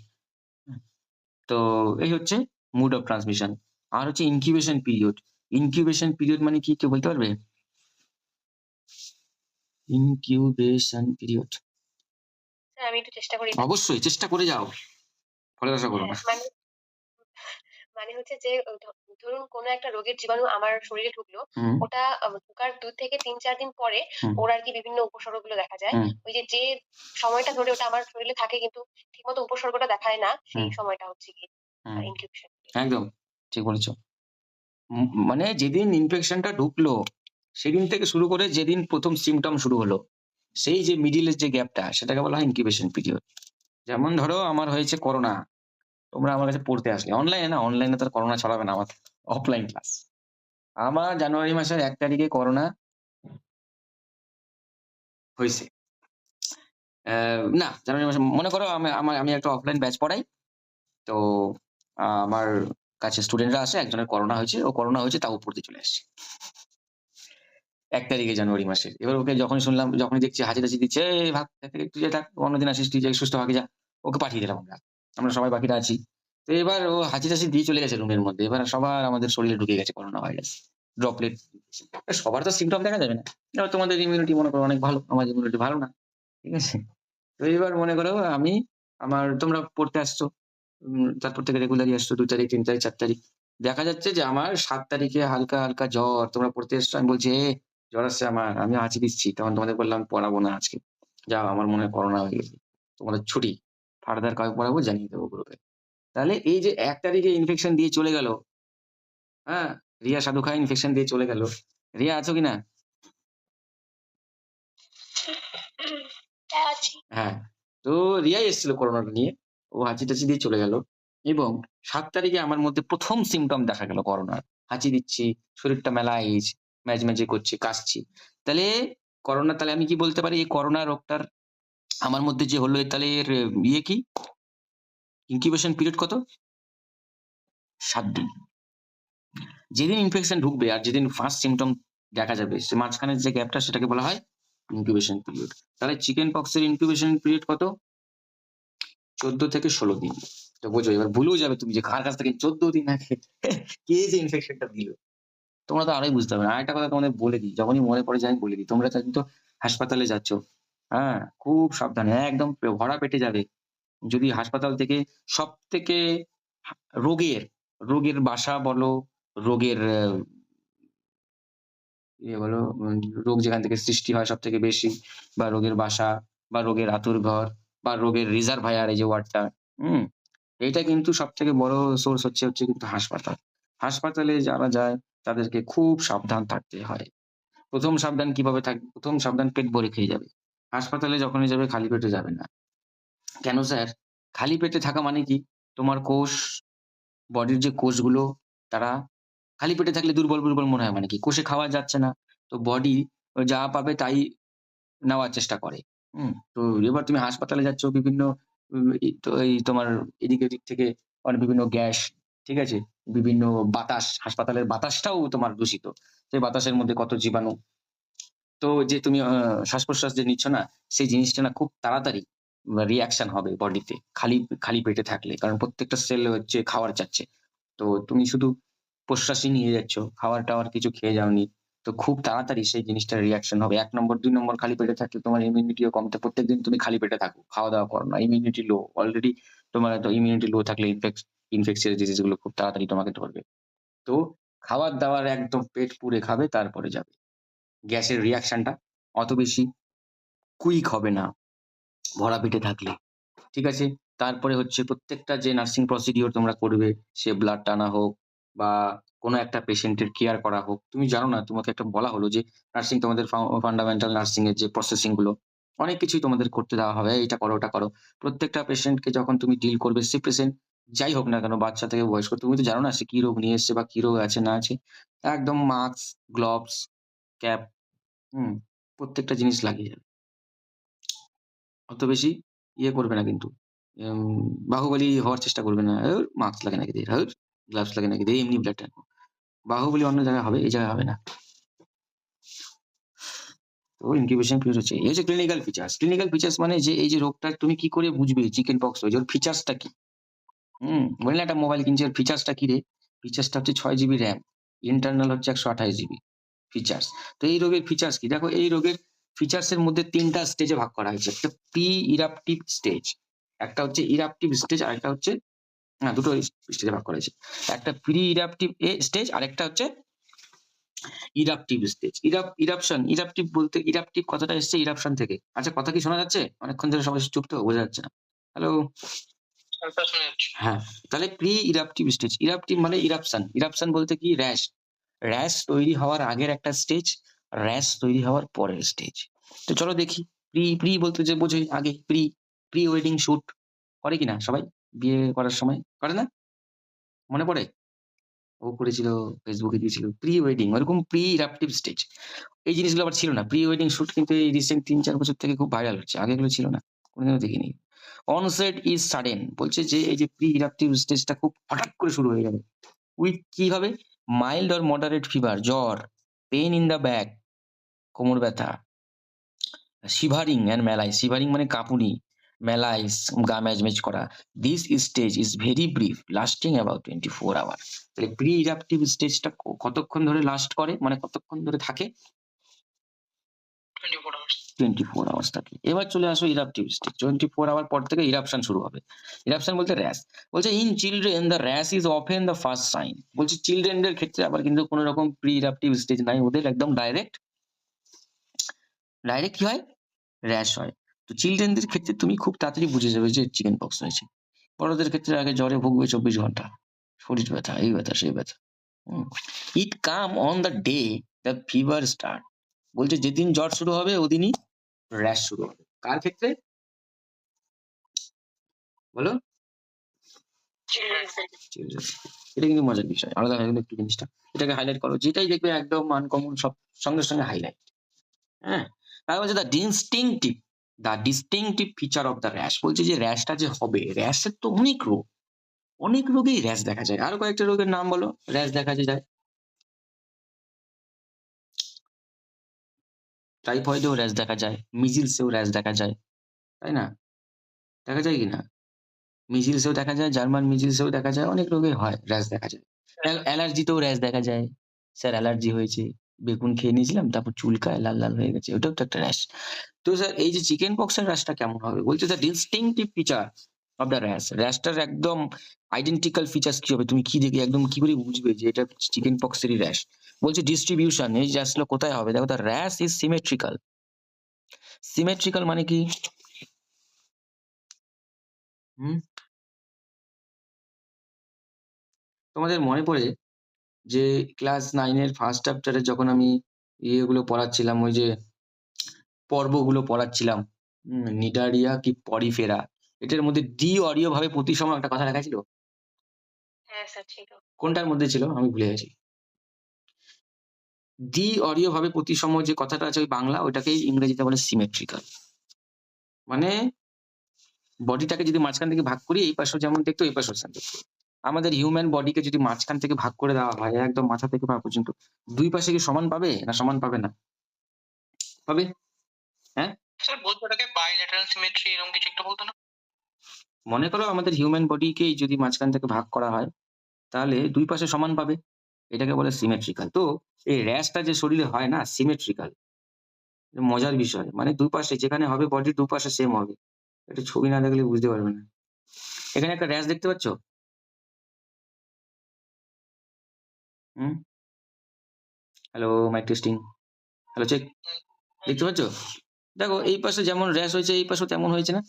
তো এই হচ্ছে মুড অফ ট্রান্সমিশন। আর হচ্ছে ইনকিউবেশন পিরিয়ড। ইনকিউবেশন পিরিয়ড মানে কি কেউ বলতে পারবে? Incubation period. স্যার আমি একটু চেষ্টা করি। অবশ্যই চেষ্টা করে যাও। ফলের আশা করো না। মানে মানে হচ্ছে যে ধরুন কোনো একটা রোগের জীবাণু আমার শরীরে ঢুকলো, ওটা ঢোকার ২ থেকে ৩-৪ দিন পরে ওর আর কি বিভিন্ন উপসর্গগুলো দেখা যায়। ওই যে সময়টা ধরে ওটা আমার শরীরে থাকে কিন্তু ঠিকমতো উপসর্গটা দেখায় না, সেই সময়টা হচ্ছে কি ইনকিউবেশন। একদম ঠিক বলেছো। মানে যেদিন ইনফেকশনটা ঢুকলো সেদিন থেকে শুরু করে যেদিন প্রথম সিম্পটম শুরু হলো, সেই যে মিডিলের যে গ্যাপটা সেটাকে বলা হয় ইনকিউবেশন পিরিয়ড। যেমন ধরো আমার হয়েছে করোনা, তোমরা আমার কাছে পড়তে আসলে অনলাইনে না, অনলাইনে তো আর করোনা ছড়াবে না, আমার অফলাইন ক্লাস। আমার জানুয়ারি মাসের ১ তারিখে করোনা হইছে। না জানুয়ারি মাসে মনে করো আমি একটা অফলাইন ব্যাচ পড়াই। তো আমার কাছে স্টুডেন্টরা আসে, একজনের করোনা হয়েছে, ও করোনা হয়েছে তাও পড়তে চলে আসছে ১ তারিখে জানুয়ারি মাসের। এবার ওকে যখনই শুনলাম, যখনই দেখছি হাঁচি-টাচি দিচ্ছে, "এই ভাগ এখান থেকে, তুই যা থাক, অন্যদিন আসিস, তুই যা সুস্থভাবে যা।" ওকে পাঠিয়ে দিলাম আমরা। আমরা সবাই বাকিরা আছি। তো এবার ও হাঁচি-টাচি দিয়ে চলে গেছে রুমের মধ্যে। এবার সবার আমাদের শরীরে ঢুকে গেছে করোনা ভাইরাস। ড্রপলেট। সবার তো সিম্পটম দেখা যাবে না। এবার তোমাদের ইমিউনিটি মনে করো অনেক ভালো, আমার ইমিউনিটি ভালো না। ঠিক আছে? তো এবার মনে করো আমি তোমরা পড়তে আসছো। তারপর থেকে রেগুলারই আসছো ২ তারিখ, ৩ তারিখ, ৪ তারিখ। দেখা যাচ্ছে যে আমার ৭ তারিখে হালকা, হালকা জ্বর। তোমরা পড়তে এসছো। আমি বলছি, জ্বর আসছে আমার। আমি হাঁচি দিচ্ছি।" তখন তোমাদের বললাম, "পড়াবো না আজকে। যাও, আমার মনে হয় করোনা হয়ে গেছে। তোমাদের ছুটি। ফার্দার কবে পড়াবো জানিয়ে দেবো গ্রুপে।" তাহলে এই যে ১ তারিখে ইনফেকশন দিয়ে চলে গেল, হ্যাঁ? রিয়া সাধু খাঁ ইনফেকশন দিয়ে চলে গেল। রিয়া আছো কিনা? আছি। হ্যাঁ। তো রিয়াই এসেছিল করোনাটা নিয়ে। ও হাঁচি-টাচি দিয়ে চলে গেল এবং ৭ তারিখে আমার মধ্যে ১ম সিম্পটম দেখা গেল করোনার। হাঁচি দিচ্ছি, শরীরটা মেলাইচ, ম্যাজম্যাজে করছে, কাশছি। তাহলে করোনা, তাহলে আমি কি বলতে পারি এই করোনা রোগটার আমার মধ্যে যে হলো, তাহলে এর ইয়ে কি? ইনকিউবেশন পিরিয়ড কত? ৭ দিন। যেদিন ইনফেকশন ঢুকবে আর যেদিন ফার্স্ট সিম্পটম দেখা যাবে, সে মাঝখানের যে গ্যাপটা সেটাকে বলা হয় ইনকিউবেশন পিরিয়ড। তাহলে চিকেন পক্স এর ইনকিউবেশন পিরিয়ড কত? ১৪ থেকে ১৬ দিন। তো বোঝো, এবার ভুলেও যাবে তুমি যে কার কাছ থেকে ১৪ দিন আগে কে যে ইনফেকশনটা দিল। তোমরা তো আরোই বুঝতে পারবে না। আরেকটা কথা তোমাদের বলে দিই, যখনই মনে পড়ে যায় আমি বলে দিই। তোমরা কিন্তু হাসপাতালে যাচ্ছ, হ্যাঁ? খুব সাবধানে, একদম ভরা পেটে যাবে। যদি হাসপাতাল থেকে সবথেকে হা রোগের, রোগের বাসা বলো, রোগের ইয়ে বলো, রোগ যেখান থেকে সৃষ্টি হয় সবথেকে বেশি, বা রোগের বাসা, বা রোগের আঁতুড়ঘর, বা রোগের রিজার্ভায়ার, এই যে ওয়ার্ডটা, হুম? এইটা কিন্তু সবথেকে বড় সোর্স হচ্ছে কিন্তু হাসপাতাল। হাসপাতালে যারা যায় তাদেরকে খুব সাবধান থাকতে হয়। ১ম সাবধান কিভাবে থাকবে? ১ম সাবধান, পেট ভরে খেয়ে যাবে। হাসপাতালে যখনই যাবে খালি পেটে যাবে না। কেন স্যার? খালি পেটে থাকা মানে কি? তোমার কোষ, বডির যে কোষগুলো, তারা খালি পেটে থাকলে দুর্বল, দুর্বল মনে হয় মানে কি? কোষে খাওয়া যাচ্ছে না। তো বডি যা পাবে তাই নেওয়ার চেষ্টা করে। তো এবার তুমি হাসপাতালে যাচ্ছ, বিভিন্ন তো এই তোমার এদিক ওদিক থেকে বিভিন্ন গ্যাস, ঠিক আছে? বিভিন্ন বাতাস, হাসপাতালের বাতাসটাও তোমার দূষিত। সেই বাতাসের মধ্যে কত জীবাণু। তো যে তুমি শ্বাস-প্রশ্বাস যে নিচ্ছ না, সেই জিনিসটা না খুব তাড়াতাড়ি রিঅ্যাকশন হবে বডিতে খালি খালি পেটে থাকলে। কারণ প্রত্যেকটা সেল হচ্ছে খাবার চাচ্ছে। তো তুমি শুধু প্রশ্বাসই নিয়ে যাচ্ছ, খাবার-টাবার কিছু খেয়ে যাওনি। তো খুব তাড়াতাড়ি সেই জিনিসটার রিঅ্যাকশন হবে। ১ নম্বর, ২ নম্বর, খালি পেটে থাকলে তোমার ইমিউনিটিও কমতে, প্রত্যেকদিন তুমি খালি পেটে থাকো। খাওয়া-দাওয়া করো না। ইমিউনিটি লো। অলরেডি তোমার এত ইমিউনিটি লো থাকলে ইনফেকশিয়াস ডিজিজ গুলো খুব তাড়াতাড়ি তোমাকে ধরবে। তো খাবার-দাবার একদম পেট পুরে খাবে, তারপরে যাবে। গ্যাসের রিঅ্যাকশনটা অত বেশি কুইক হবে না ভরা পেটে থাকলে। ঠিক আছে? তারপরে হচ্ছে প্রত্যেকটা যে নার্সিং প্রসিডিওর তোমরা করবে, সে ব্লাড টানা হোক বা কোনো একটা পেশেন্টের কেয়ার করা হোক। তুমি জানো না, তোমাকে একটা বলা হলো যে নার্সিং, তোমাদের ফান্ডামেন্টাল নার্সিং এর যে প্রসেসিং গুলো, অনেক কিছুই তোমাদের করতে দেওয়া হবে। এইটা করো, ওটা করো। প্রত্যেকটা পেশেন্টকে যখন তুমি ডিল করবে, সে পেশেন্ট যাই হোক না কেন, বাচ্চা থেকে বয়স্ক, তুমি তো জানো না সে কি রোগ নিয়ে এসছে বা কি রোগ আছে না আছে। একদম মাস্ক, গ্লোভস, ক্যাপ, হুম? প্রত্যেকটা জিনিস লাগিয়ে যাবে। অত বেশি ইয়ে করবে না কিন্তু। এম বাহুবলী হওয়ার চেষ্টা করবে না। মাস্ক লাগে নাকি দিয়ে, গ্লাভস লাগে নাকি দিয়ে, এমনি ব্লাড টানবো। বাহুবলী অন্য জায়গায় হবে, এই জায়গায় হবে না। তো ইনকিউবেশন পিরিয়ড হচ্ছে, এই হচ্ছে ক্লিনিক্যাল ফিচার্স। ক্লিনিক্যাল ফিচার্স মানে যে এই যে রোগটা তুমি কি করে বুঝবে চিকেন পক্স হয়েছে, ওর ফিচার্সটা কি? বললে না একটা মোবাইল কিনছি, ওর ফিচার্সটা কি রে? ফিচার্সটা হচ্ছে ৬ জিবি RAM, ইন্টারনাল হচ্ছে ১২৮ জিবি ফিচার্স। তো এই রোগের ফিচার্স কি? দেখো, এই রোগের ফিচার্স এর মধ্যে ৩ টা স্টেজে ভাগ করা হয়েছে। একটা প্রি ইরাপটিভ স্টেজ, একটা হচ্ছে ইরাপটিভ স্টেজ, আরেকটা হচ্ছে, না, দুটো স্টেজে ভাগ করা হয়েছে। একটা প্রি ইরাপটিভ স্টেজ, আরেকটা হচ্ছে ইরাপটিভ স্টেজ। ইরাপটিভ বলতে, ইরাপটিভ কথাটা এসেছে ইরাপশন থেকে। আচ্ছা, কথা কি শোনা যাচ্ছে? অনেকক্ষণ ধরে সবাই চুপ তো, বোঝা যাচ্ছে না। হ্যালো? হ্যাঁ, তাহলে প্রি ইরাপটিভ স্টেজ। ইরাপটিভ মানে ইরাপশন। ইরাপশন বলতে কি? র‍্যাশ। র‍্যাশ তৈরি হওয়ার আগের একটা স্টেজ, র‍্যাশ তৈরি হওয়ার পরের স্টেজ। তো চলো দেখি। প্রি বলতে যে বোঝোই আগে, প্রি ওয়েডিং শুট করে কিনা সবাই বিয়ে করার সময়? করে না? মনে পড়ে? ও করেছিল, ফেসবুকে দিয়েছিল। প্রি ওয়েডিং, ওরকম প্রি ইরাপটিভ স্টেজ। এই জিনিসগুলো আবার ছিল না। প্রি ওয়েডিং শুট কিন্তু এই রিসেন্ট ৩-৪ বছর থেকে খুব ভাইরাল হচ্ছে। আগে এগুলো ছিল না। কোনদিনও দেখিনি। অনসেট ইজ সাডেন, বলছে যে এই যে প্রি ইরাপটিভ স্টেজটা খুব হঠাৎ করে শুরু হয়ে যাবে। উইথ কিভাবে? মাইল্ড অর মডারেট ফিভার, জ্বর, পেইন ইন দ্য ব্যাক, কোমর ব্যথা, শিভারিং অ্যান্ড ম্যালাইস, শিভারিং মানে কাঁপুনি, ম্যালাইস গা ম্যাজমেজ করা। This stage is very brief, lasting about 24 hour. তাহলে প্রি ইরাপটিভ স্টেজটা কতক্ষণ ধরে লাস্ট করে, মানে কতক্ষণ ধরে থাকে? 24 আওয়ার্স থাকে। এবার চলে আসো ইরাপটিভ স্টেজ। 24 আওয়ার পর থেকে ইরাপশন শুরু হবে। ইরাপশন বলতে র্যাশ। বলছে in children the rash is often the first sign. বলছে চিলড্রেনদের ক্ষেত্রে আবার কিন্তু কোনো রকম প্রি ইরাপটিভ স্টেজ নাই, ওদের একদম ডাইরেক্ট কি হয়? র্যাশ হয়। তো চিলড্রেনদের ক্ষেত্রে তুমি খুব তাড়াতাড়ি বুঝে যাবে যে চিকেন পক্স হয়েছে। বড়দের ক্ষেত্রে আগে জ্বরে ভুগবে 24 ঘন্টা, শরীর ব্যথা, এই ব্যথা সেই ব্যথা। It come on the day the fever start. বলছে যেদিন জ্বর শুরু হবে ওদিনই র্যাশ শুরু হবে। কার ক্ষেত্রে বলো? চিলড্রেন। এটা কিন্তু মজার বিষয়, আলাদা হয়ে গেল একটু জিনিসটা। এটাকে হাইলাইট করো, যেটাই দেখবে একদম আনকমন সব সঙ্গে সঙ্গে হাইলাইট। হ্যাঁ, তারপর বলছে the distinctive feature of the rash. বলছে যে র্যাশটা যে হবে, র্যাশের তো অনেক রোগেই র্যাশ দেখা যায়। আরো কয়েকটা রোগের নাম বলো র্যাশ দেখা যায়। টাইফয়েডেও র্যাশ দেখা যায়, মিজিলসেও র্যাশ দেখা যায়, তাই না? দেখা যায় কি না? মিজিলসেও দেখা যায়, জার্মান মিজিলসেও দেখা যায়, অনেক রোগে হয় র্যাশ দেখা যায়। অ্যালার্জিতেও র্যাশ দেখা যায়। স্যার অ্যালার্জি হয়েছে, বেগুন খেয়ে নিয়েছিলাম, তারপর চুলকায় লাল লাল হয়ে গেছে, ওটাও তো একটা র্যাশ। তো স্যার এই যে চিকেন পক্সের র্যাশটা কেমন হবে? বলছে the distinctive feature of the rash. র্যাশটার একদম আইডেন্টিক্যাল ফিচার্স কি হবে? তুমি কি দেখে একদম কি করে বুঝবে যে এটা চিকেন পক্সেরই র্যাশ? বলছে ডিস্ট্রিবিউশন, এই যে আসলে কোথায় হবে? দেখো the rash is symmetrical. Symmetrical মানে কি? তোমাদের মনে পড়ে যে ক্লাস 9 এর ফার্স্ট চ্যাপ্টারে যখন আমি ইয়েগুলো পড়াচ্ছিলাম, ওই যে পর্বগুলো পড়াচ্ছিলাম, নিডারিয়া কি পরিফেরা, এটার মধ্যে ডি অডিও ভাবে প্রতিসম একটা কথা লেখা ছিল। হ্যাঁ স্যার ছিল। কোনটার মধ্যে ছিল আমি ভুলে গেছি। ডি অডিও ভাবে প্রতিসম যে কথাটা আছে ওই বাংলা, ওইটাকেই ইংরেজিতে বলে সিমেট্রিক্যাল। মানে বডিটাকে যদি মাঝখান থেকে ভাগ করি, এই পাশেও যেমন দেখতো এই পাশেও সেম দেখতো। আমাদের হিউম্যান বডিকে যদি মাঝখান থেকে ভাগ করে দেওয়া হয় একদম মাথা থেকে পা পর্যন্ত, দুই পাশে কি সমান পাবে না সমান পাবে না? পাবে। হ্যাঁ স্যার বলতো ওটাকে বাইল্যাটারাল সিমেট্রি এরকম কিছু একটা বলতো না? মনে করো আমাদের হিউম্যান বডিকেই যদি মাঝখান থেকে ভাগ করা হয় তাহলে দুই পাশে সমান পাবে, এটাকে বলে সিমেট্রিক্যাল। তো এই র্যাশটা যে শরীরে হয় না, সিমেট্রিক্যাল। মজার বিষয়, মানে দুই পাশে যেখানে হবে বডির দুপাশে সেম হবে। এটা ছবি না দেখলে বুঝতে পারবে না। এখানে একটা র্যাশ দেখতে পাচ্ছ? হুম, hello mic testing, hello check, দেখতে পাচ্ছ? দেখো এই পাশে যেমন র্যাশ হয়েছে এই পাশেও তেমন হয়েছে না?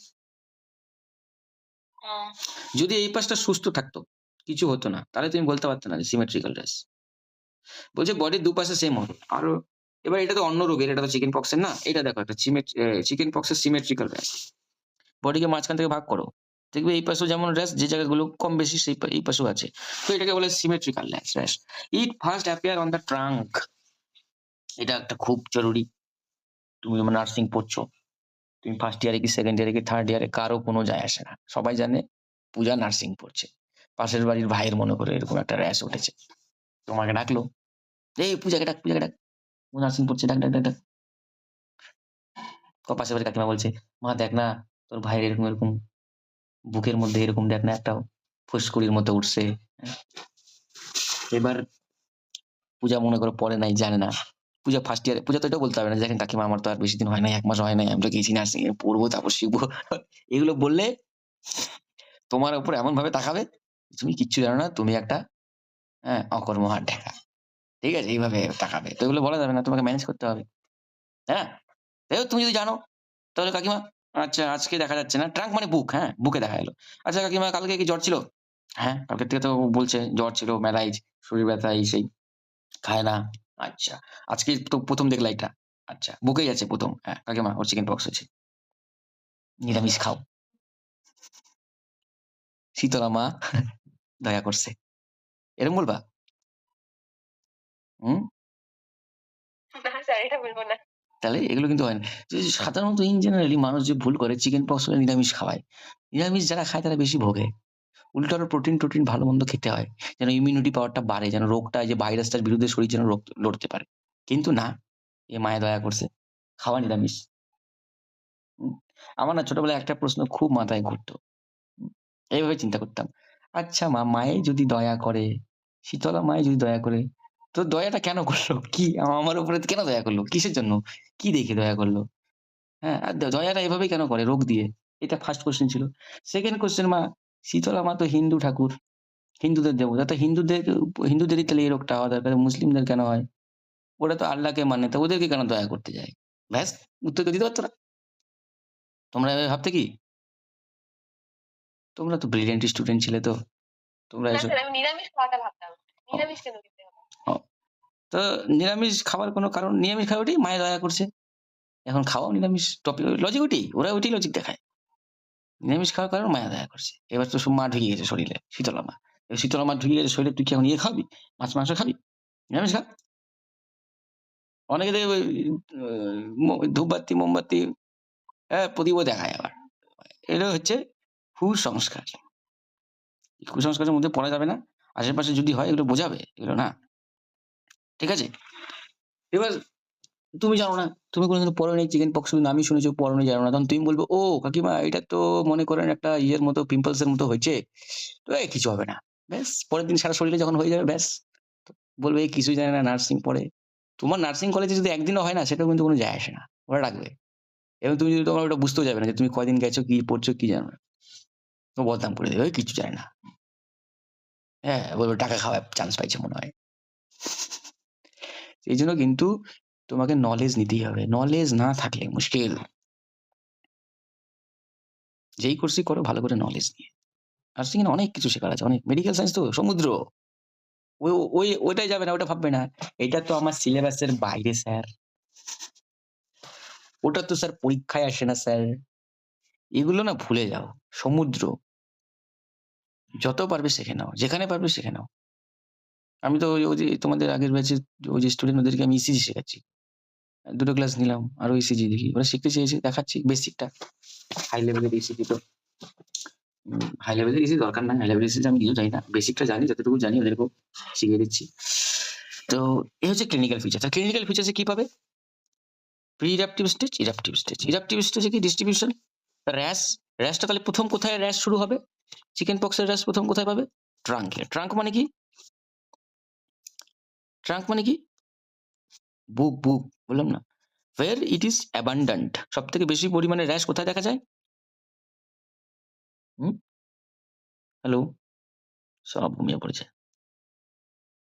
যদি এই পাশটা সুস্থ থাকতো, কিছু হতো না, তাহলে তুমি বলতে পারতো না যে সিমেট্রিক্যাল র্যাশ। বলছে বডির দুপাশে সেম হবে। আর এবার এটা তো অন্য রোগের, এটা তো চিকেন পক্সের না। এটা দেখো একটা চিকেন পক্সের সিমেট্রিক্যাল র্যাশ। বডিকে মাঝখান থেকে ভাগ করো, দেখবে এই পাশেও যেমন র্যাশ, যে জায়গাগুলো কম বেশি সেই এই পাশেও আছে। তো এটাকে বলে symmetrical rash. It first appear on the trunk. এটা একটা খুব জরুরি। তুমি যেমন নার্সিং পড়ছো, তুমি ফার্স্ট ইয়ারে কি সেকেন্ড ইয়ারে কি থার্ড ইয়ারে, কারো কোনো যায় আসে না, সবাই জানে পূজা নার্সিং পড়ছে। পাশের বাড়ির ভাইয়ের মনে করে এরকম একটা র্যাশ উঠেছে, তোমাকে ডাকলো, এই পূজাকে ডাক, ও নার্সিং পড়ছে, ডাক ডাক ডাক ডাক। পাশের বাড়ির কাকিমা বলছে, মা দেখ না তোর ভাইয়ের এরকম এরকম বুকের মধ্যে এরকম দেখ না একটা ফুসকুড়ির মতো উঠছে। এবার পূজা মনে করো পড়ে নাই, জানে না। পূজা ফার্স্ট ইয়ারে, পূজা তো এটাও বলতে হবে না, দেখেন কাকিমা আমার তো আর বেশি দিন হয় নাই, 1 মাস হয় নাই, আমি তো গেছি নার্সিং এ পড়বো তারপর শিখবো। এগুলো বললে তোমার উপর এমন ভাবে তাকাবে তুমি কিচ্ছু জানো না, তুমি একটা অকর্মহার ঢেকা। ঠিক আছে, এইভাবে তাকাবে। তো এগুলো বলা যাবে না, তোমাকে ম্যানেজ করতে হবে। হ্যাঁ, তুমি যদি জানো তাহলে কাকিমা, আচ্ছা আজকে দেখা যাচ্ছে না, ট্রাঙ্ক মানে বুক, হ্যাঁ বুকে দেখা এলো। আচ্ছা কাকিমা কালকে কি জ্বর ছিল? হ্যাঁ কালকের থেকে তো বলছে জ্বর ছিল, ম্যালাইজ, শরীর ব্যথা, এই সেই, খায় না। আচ্ছা আজকে তো প্রথম দেখলা এটা, আচ্ছা বুকেই আছে প্রথম, হ্যাঁ কাকিমা ওর চিকেন পক্স হয়েছে, নিরামিষ খাও। শীতলা মা দয়া করছে, এরকম বলবা? হুম, না স্যার এটা বলবো না। তাহলে এগুলো কিন্তু হয় না। যে সাধারণত ইন জেনারেলি মানুষ যে ভুল করে চিকেন পক্স হলে নিরামিষ খাওয়ায়। নিরামিষ যারা খায় তারা বেশি ভোগে। উল্টো আরো প্রোটিন ভালো মন্দ খেতে হয়। যেন ইমিউনিটি পাওয়ারটা বাড়ে, যেন রোগটা যে ভাইরাসটার বিরুদ্ধে শরীর যেন লড়তে পারে। কিন্তু না, এ মায়া দয়া করছে। খাওয়া নিরামিষ। হুম। আমার না ছোটবেলায় একটা প্রশ্ন খুব মাথায় ঘুরতো। হুম। এইভাবে চিন্তা করতাম। আচ্ছা মায়ে যদি দয়া করে, শীতলা মায়ে যদি দয়া করে, তো দয়াটা কেন করলো? কি আমার উপরে কেন দয়া করলো? কিসের জন্য? কি দেখে দয়া করলো? হ্যাঁ, আর দয়াটা এভাবেই কেন করে? রোগ দিয়ে। এটা ফার্স্ট কোয়েশ্চেন ছিল। সেকেন্ড কোয়েশ্চেন শীতলা মা তো হিন্দু ঠাকুর, হিন্দুদের দেবতা। তো হিন্দুদেরই তাহলে এই রোগটা হওয়া দরকার। মুসলিমদের কেন হয়? ওরা তো আল্লাহকে মানে, তো ওদেরকে কেন দয়া করতে যায়? ব্যাস, উত্তর তো দিতে পারত না। তোমরা এভাবে ভাবতে কি? তোমরা তো ব্রিলিয়ান্ট স্টুডেন্ট ছিলে তো। তোমরা না এসব স্যার, আমি নিরামিষ খাওয়াটা ভাবতাম। ও নিরামিষ কেন খেতে হবে? ও তো নিরামিষ খাওয়ার কোনো কারণ, নিরামিষ খাওয়া ওটাই মায়া দয়া করছে। এখন খাওয়াও নিরামিষ, টপিক লজিক ওটাই। ওরা ওইটাই লজিক দেখায়। নিরামিষ খাওয়ার কারণ মায়া দয়া করছে। এবার তো সব মা ঢুকে গেছে শরীরে, শীতলা মা। এবার শীতলা মা ঢুকে গেছে শরীরে, তুই কি এখন ইয়ে খাবি? মাছ মাংস খাবি? নিরামিষ খা। অনেকে দেখবে ওই ধূপবাতি, মোমবাতি, প্রদীপও দেখায় আবার। এটা হচ্ছে কুসংস্কার। এই কুসংস্কারের মধ্যে পড়া যাবে না। আশেপাশে যদি হয় এগুলো বোঝাবে, এগুলো না। ঠিক আছে? এবার তুমি জানো না, তুমি কোনোদিন পড়োনি চিকেন পক্স, নামই শুনেছো, পড়োনি, জানো না। তখন তুমি বলবে, "ও কাকিমা এটা তো মনে করেন একটা ইয়ের মতো পিম্পলস এর মতো হয়েছে। তো কিছু হবে না।" ব্যাস পরের দিন সারা শরীরে যখন হয়ে যাবে ব্যাস। তো বলবে এই কিছুই জানে না, নার্সিং পড়ে। তোমার নার্সিং কলেজে যদি একদিনও হয় না সেটাও কিন্তু কোনো যায় আসে না। ওরা রাখবে। এবং তুমি যদি তোমার ওটা বুঝতেও যাবে না যে তুমি কয়দিন গেছো, কি পড়ছো, কি জানো না। তো বদনাম করে দেবে, "ওই কিচ্ছু জানে না।" হ্যাঁ, বলবে টাকা খাওয়ায় চান্স পাইছে মনে হয়। এইজন্য কিন্তু তোমাকে নলেজ নিতেই হবে। নলেজ না থাকলে মুশকিল। যেই কোর্সই করো ভালো করে নলেজ নিয়ে। নার্সিং এ অনেক কিছু শেখার আছে, অনেক। মেডিকেল সায়েন্স তো সমুদ্র। ওইটাই যাবে না, ওটা ভাববে না। এটা তো আমার সিলেবাসের বাইরে স্যার। ওটা তো স্যার পরীক্ষায় আসে না স্যার। এগুলো না ভুলে যাও। সমুদ্র। যত পারবে শিখে নাও। যেখানে পারবে শিখে নাও। আমি তো ওই যে তোমাদের আগের ব্যাচের ওই যে স্টুডেন্ট ওদেরকে আমি ইসিজি শেখাচ্ছি। ২ টো ক্লাস নিলাম। আরো ইসিজি দেখি। ওরা শিখতে চেয়েছে, দেখাচ্ছি বেসিকটা। হাই লেভেলের ইসিজি তো হাই লেভেলের ইসিজি দরকার নাই। হাই লেভেলের ইসিজি আমি নিজেও জানি না। বেসিকটা জানি, যতটুকু জানি ওদেরকেও শিখিয়ে দিচ্ছি। তো এই হচ্ছে ক্লিনিক্যাল ফিচার। তো ক্লিনিক্যাল ফিচার্স এ কি পাবে? প্রি-ইরাপটিভ স্টেজ, ইরাপটিভ স্টেজ। ইরাপটিভ স্টেজে কি ডিস্ট্রিবিউশন? র‍্যাশ, র‍্যাশটা তাহলে ১ম কোথায় র‍্যাশ শুরু হবে? চিকেন পক্স এর র‍্যাশ ১ম কোথায় পাবে? ট্রাঙ্কে। ট্রাঙ্ক মানে কি? ট্রাঙ্ক মানে কি? বুক। বললাম না? where it is abundant। সবথেকে বেশি পরিমাণে র‍্যাশ কোথায় দেখা যায়? হুম? হ্যালো? সব ঘুমিয়ে পড়েছে।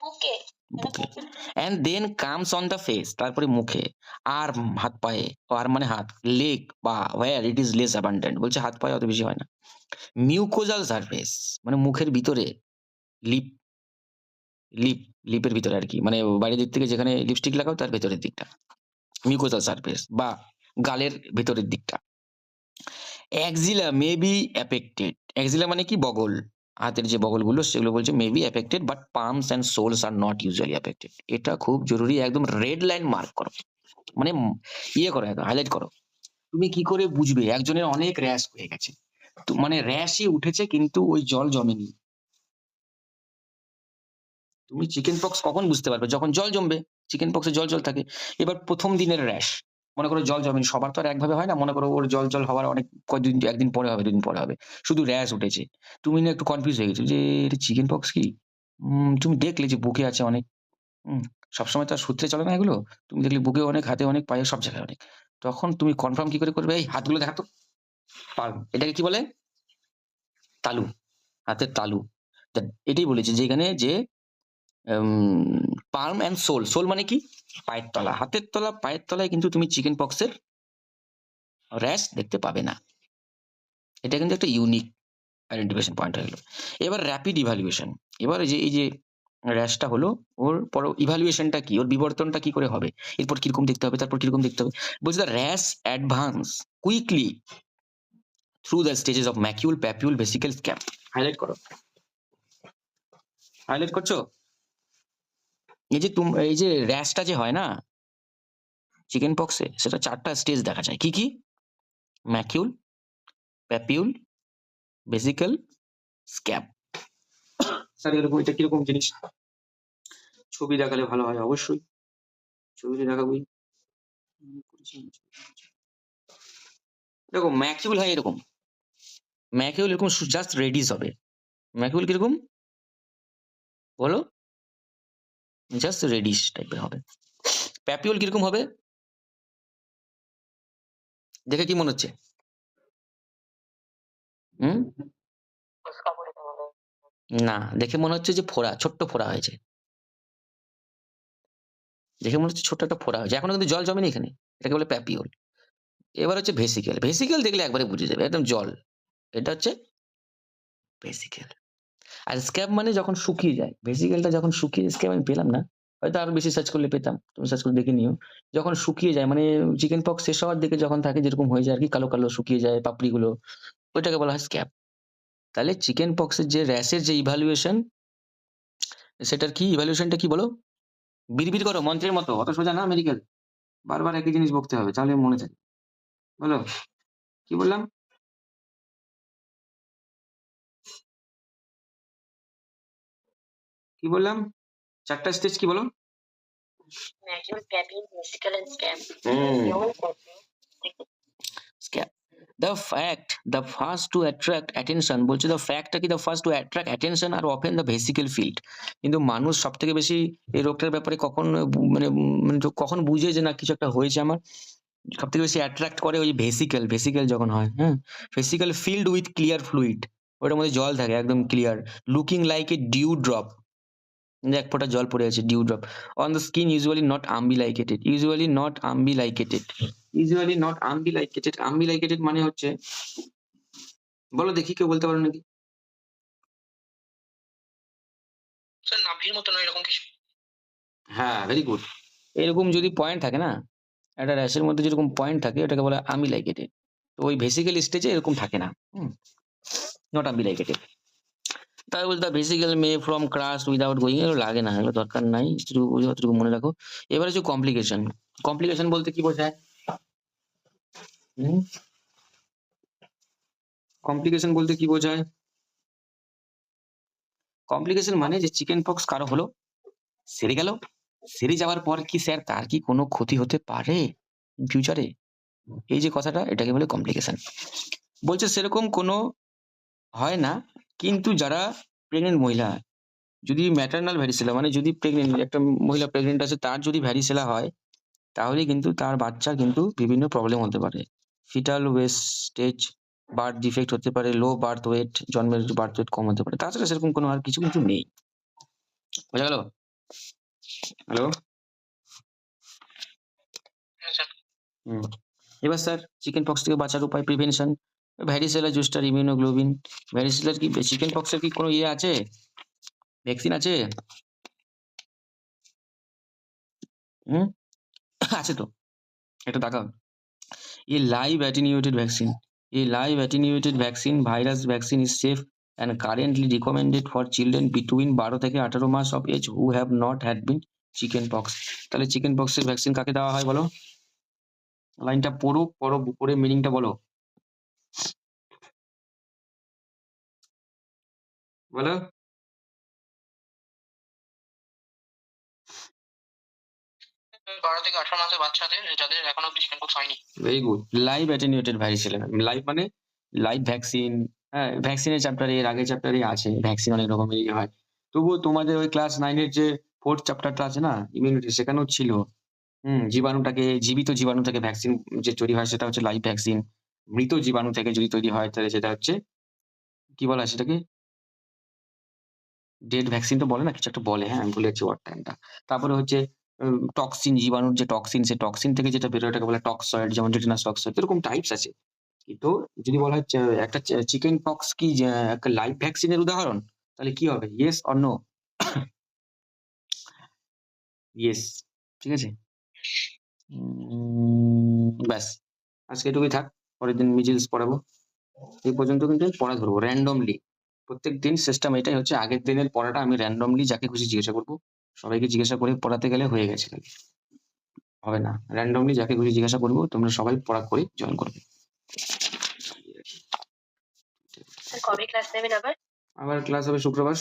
বুকে। বুকে। and then comes on the face। তারপরে মুখে। আর্ম, হাত পায়ে। আর্ম মানে হাত। লেগ বা where it is less abundant। বলছে হাত পায়ে অত বেশি হয় না। মিউকোজাল সারফেস মানে মুখের ভিতরে, লিপ লিপ লিপের ভিতরে আরকি। মানে বাইরের দিক থেকে যেখানে লিপস্টিক লাগাও তার ভেতরের দিকটা। মিউকোজাল সারফেস বা গালের ভেতরের দিকটা। Axilla may be affected. Axilla মানে কি? বগল। হাতের যে বগলগুলো সেগুলো বলছে may be affected but palms and soles are not usually affected. এটা খুব জরুরি, একদম রেড লাইন মার্ক করো। মানে ইয়ে করো, একদম হাইলাইট করো। তুমি কি করে বুঝবে একজনের অনেক র‍্যাশ হয়ে গেছে? তো মানে র‍্যাশই উঠেছে কিন্তু ওই জল জমেনি। তুমি চিকেন পক্স কখন বুঝতে পারবে? যখন জল জমবে। চিকেন পক্সে জল থাকে। এবার ১ম দিনের র‍্যাশ। মনে করো জল জমেনি। সবার তো আর একভাবে হয় না। মনে করো ওর জল হওয়ার অনেক কয়েকদিন, ১ দিন পরে হবে, ২ দিন পরে হবে। শুধু র‍্যাশ উঠেছে। তুমি না একটু কনফিউজ হয়ে গেছো যে এটা চিকেন পক্স কি? তুমি দেখলে যে বুকে আছে অনেক। হুম? সবসময় তো আর সূত্রে চলে না এগুলো। তুমি দেখলে বুকে অনেক, হাতে অনেক, পায়ে সব জায়গায় অনেক। তখন তুমি কনফার্ম কি করে করবে? এই হাতগুলো দেখা তো। পালম। এটাকে কি বলে? তালু। হাতের তালু। এটাই বলেছি যেখানে যে পালম অ্যান্ড সোল। সোল মানে কি? পায়ের তলা। হাতের তলা, পায়ের তলায় কিন্তু তুমি চিকেন পক্সের র‍্যাশ দেখতে পাবে না। এটা কিন্তু একটা ইউনিক আইডেন্টিফিকেশন পয়েন্ট হয়ে গেল। এবার র‍্যাপিড ইভালুয়েশন। এবার এই যে র‍্যাশটা হলো, ওর পর ইভালুয়েশনটা কি? ওর বিবর্তনটা কি করে হবে? এরপর কিরকম দেখতে হবে, তারপর কিরকম দেখতে হবে? বলছে the rash advance quickly through the stages of macule, papule, vesicle, স্ক্যাপ। Highlight করো। হাইলাইট করছো? এই যে র‍্যাশটা যে হয় না, চিকেন পক্সে সেটা 4টা স্টেজ দেখা যায়। কি? Macule, papule, vesicle, scab. Sir এরকম এটা কিরকম জিনিস? ছবি দেখালে ভালো হয়, অবশ্যই ছবিতে দেখাবই। দেখো ম্যাকিউল হয় এরকম, ম্যাকিউল এরকম জাস্ট রেডিশ হবে। ম্যাকিউল কিরকম বলো? জাস্ট রেডিশ টাইপের হবে। প্যাপিউল কিরকম হবে দেখে কি মনে হচ্ছে? হুম, না দেখে মনে হচ্ছে যে ফোড়া, ছোট্ট ফোড়া হয়েছে। দেখে মনে হচ্ছে ছোট্ট একটা ফোড়া হয়েছে, এখনো কিন্তু জল জমেনি এখানে, এটাকে বলে প্যাপিউল। এবার হচ্ছে ভেসিকেল। ভেসিকেল দেখলে একবারে বুঝে যাবে, একদম জল, এটা হচ্ছে ভেসিকেল। আর স্ক্যাব মানে যখন শুকিয়ে যায়। ভেসিকেলটা যখন শুকিয়ে, স্ক্যাব আমি পেলাম না, হয়তো আরো বেশি সার্চ করলে পেতাম, তুমি সার্চ করে দেখে নিও। যখন শুকিয়ে যায় মানে চিকেন পক্স শেষ হওয়ার দিকে যখন থাকে, যেরকম হয়ে যায় আর কি, কালো কালো শুকিয়ে যায় পাপড়িগুলো, ওইটাকে বলা হয় স্ক্যাব। তাহলে চিকেন পক্সের যে র্যাশের যে ইভ্যালুয়েশন, সেটার কি ইভ্যালুয়েশনটা কি বলো? বিড়বিড় করো মন্ত্রের মতো, অত সোজা না মেডিকেল, বারবার একই জিনিস বকতে হবে তাহলে মনে থাকে। বলো কি বললাম? কি বললাম? 4টা স্টেজ কি বলো? Macule, papule, vesicle and scab. Scab. The fact, the first to attract attention, বলছে the fact কি the first to attract attention are often the vesicle field. কিন্তু মানুষ সব থেকে বেশি এই রোগটার ব্যাপারে কখন মানে মানে কখন বুঝে যে না কিছু একটা হয়েছে আমার, সব থেকে বেশি অ্যাট্রাক্ট করে ওই ভেসিকেল। ভেসিকেল যখন হয়, হ্যাঁ, vesicle filled with clear fluid, ওটার মধ্যে জল থাকে একদম clear, looking like a dew drop, এক ফোঁটা জল পড়ে আছে, dew drop on the skin, usually not umbilicated, usually not umbilicated, usually not umbilicated. Umbilicated মানে হচ্ছে, বলো দেখি কেউ বলতে পারো নাকি? স্যার নাভির মতো নয় এরকম কিছু। হ্যাঁ, ভেরি গুড। এরকম যদি পয়েন্ট থাকে না, একটা র্যাশের মধ্যে যেরকম পয়েন্ট থাকে, ওটাকে বলে আম্বিলাইকেটেড। তো ওই ভেসিক্যাল স্টেজে এরকম থাকে না, নট আম্বিলাইকেটেড। তাই বলতে vesicle May from crust without going, এগুলো লাগে না, এগুলো দরকার নাই, যতটুকু মনে রাখো। এবার হচ্ছে কমপ্লিকেশন। কমপ্লিকেশন বলতে কি বোঝায়? কমপ্লিকেশন বলতে কি বোঝায়? কমপ্লিকেশন মানে যে চিকেন পক্স কারো হলো, সেরে গেল, সেরে যাওয়ার পর কি স্যার তার কি কোনো ক্ষতি হতে পারে ফিউচারে? এই যে কথাটা, এটাকে বলে কমপ্লিকেশন। বলছে সেরকম কোনো হয় না, কিন্তু যারা প্রেগনেন্ট মহিলা, যদি ম্যাটারনাল ভ্যারিসেলা মানে যদি প্রেগনেন্ট একটা মহিলা প্রেগনেন্ট আছে, তার যদি ভ্যারিসেলা হয়, তাহলে কিন্তু তার বাচ্চার কিন্তু বিভিন্ন প্রবলেম হতে পারে। ফিটাল ওয়েস্টেজ, বার্থ ডিফেক্ট হতে পারে, লো বার্থ ওয়েট, জন্মের বার্থ ওয়েট কম হতে পারে। তাছাড়া সেরকম কোনো আর কিছু কিন্তু নেই। বোঝা গেল? হ্যালো। হ্যাঁ স্যার। এবার স্যার চিকেন পক্স থেকে বাঁচার উপায়, প্রিভেনশন, ভ্যারিসেলা জুস্টার, ইমিউনোগ্লোবিন। ভ্যারিসেলার কি, চিকেন পক্সের কি কোনো ইয়ে আছে, ভ্যাকসিন আছে? আছে তো, এটা দেখাও। A live attenuated vaccine. A live attenuated vaccine, virus vaccine is safe and currently recommended for children between 12 থেকে 18 মাস of age who have not had been chicken pox. তাহলে চিকেন পক্সের ভ্যাকসিন কাকে দেওয়া হয় বলো? লাইনটা পড়ো, পড়ে মিনিংটা বলো। বলো। 12 থেকে 18 মাসের বাচ্চাদের যাদের এখনো অব্দি চিকেন পক্স হয়নি। Very good. Live attenuated varicella, live মানে লাইভ ভ্যাকসিন। হ্যাঁ, ভ্যাকসিনের চ্যাপ্টারে, এর আগের চ্যাপ্টারে আছে ভ্যাকসিন অনেক রকমেরই হয়। তবুও তোমাদের ওই ক্লাস 9 এর যে 4th চ্যাপ্টারটা আছে না, ইমিউনিটি, সেখানেও ছিল। জীবাণুটাকে, জীবিত জীবাণু থেকে ভ্যাকসিন যে তৈরি হয় সেটা হচ্ছে লাইভ ভ্যাকসিন। মৃত জীবাণু থেকে যদি তৈরি হয় তাহলে সেটা হচ্ছে কি বলা হয় সেটাকে? ডেড ভ্যাকসিন তো বলে না, কিছু একটা বলে, হ্যাঁ আমি ভুলে যাচ্ছি ওয়ার্ড টাইমটা। তারপরে হচ্ছে টক্সিন, জীবাণুর যে টক্সিন, সেই টক্সিন থেকে যেটা বেরোয় ওটাকে বলে টক্সয়েড, যেমন টিটেনাস টক্সয়েড, এরকম টাইপস আছে। কিন্তু যদি বলা হয় একটা চিকেন পক্স কি একটা লাইভ ভ্যাকসিনের উদাহরণ, তাহলে কি হবে? Yes or no? ইয়েস, ঠিক আছে। ব্যাস, আজকে এটুকুই থাক, পরের দিন মিজিলস পড়াবো। এই পর্যন্ত কিন্তু পড়া ধরবো র্যান্ডমলি। প্রত্যেক দিন সিস্টেম এটাই হচ্ছে, আগের দিনের পড়াটা আমি র্যান্ডমলি যাকে খুশি জিজ্ঞাসা করবো, সবাইকে জিজ্ঞাসা করে পড়াতে গেলে হয়ে গেছে। হবে না, র্যান্ডমলি যাকে খুশি জিজ্ঞাসা করবো, তোমরা সবাই পড়া করে জয়েন করবে। স্যার কবে ক্লাস নেবেন আবার? আবার ক্লাস হবে শুক্রবার।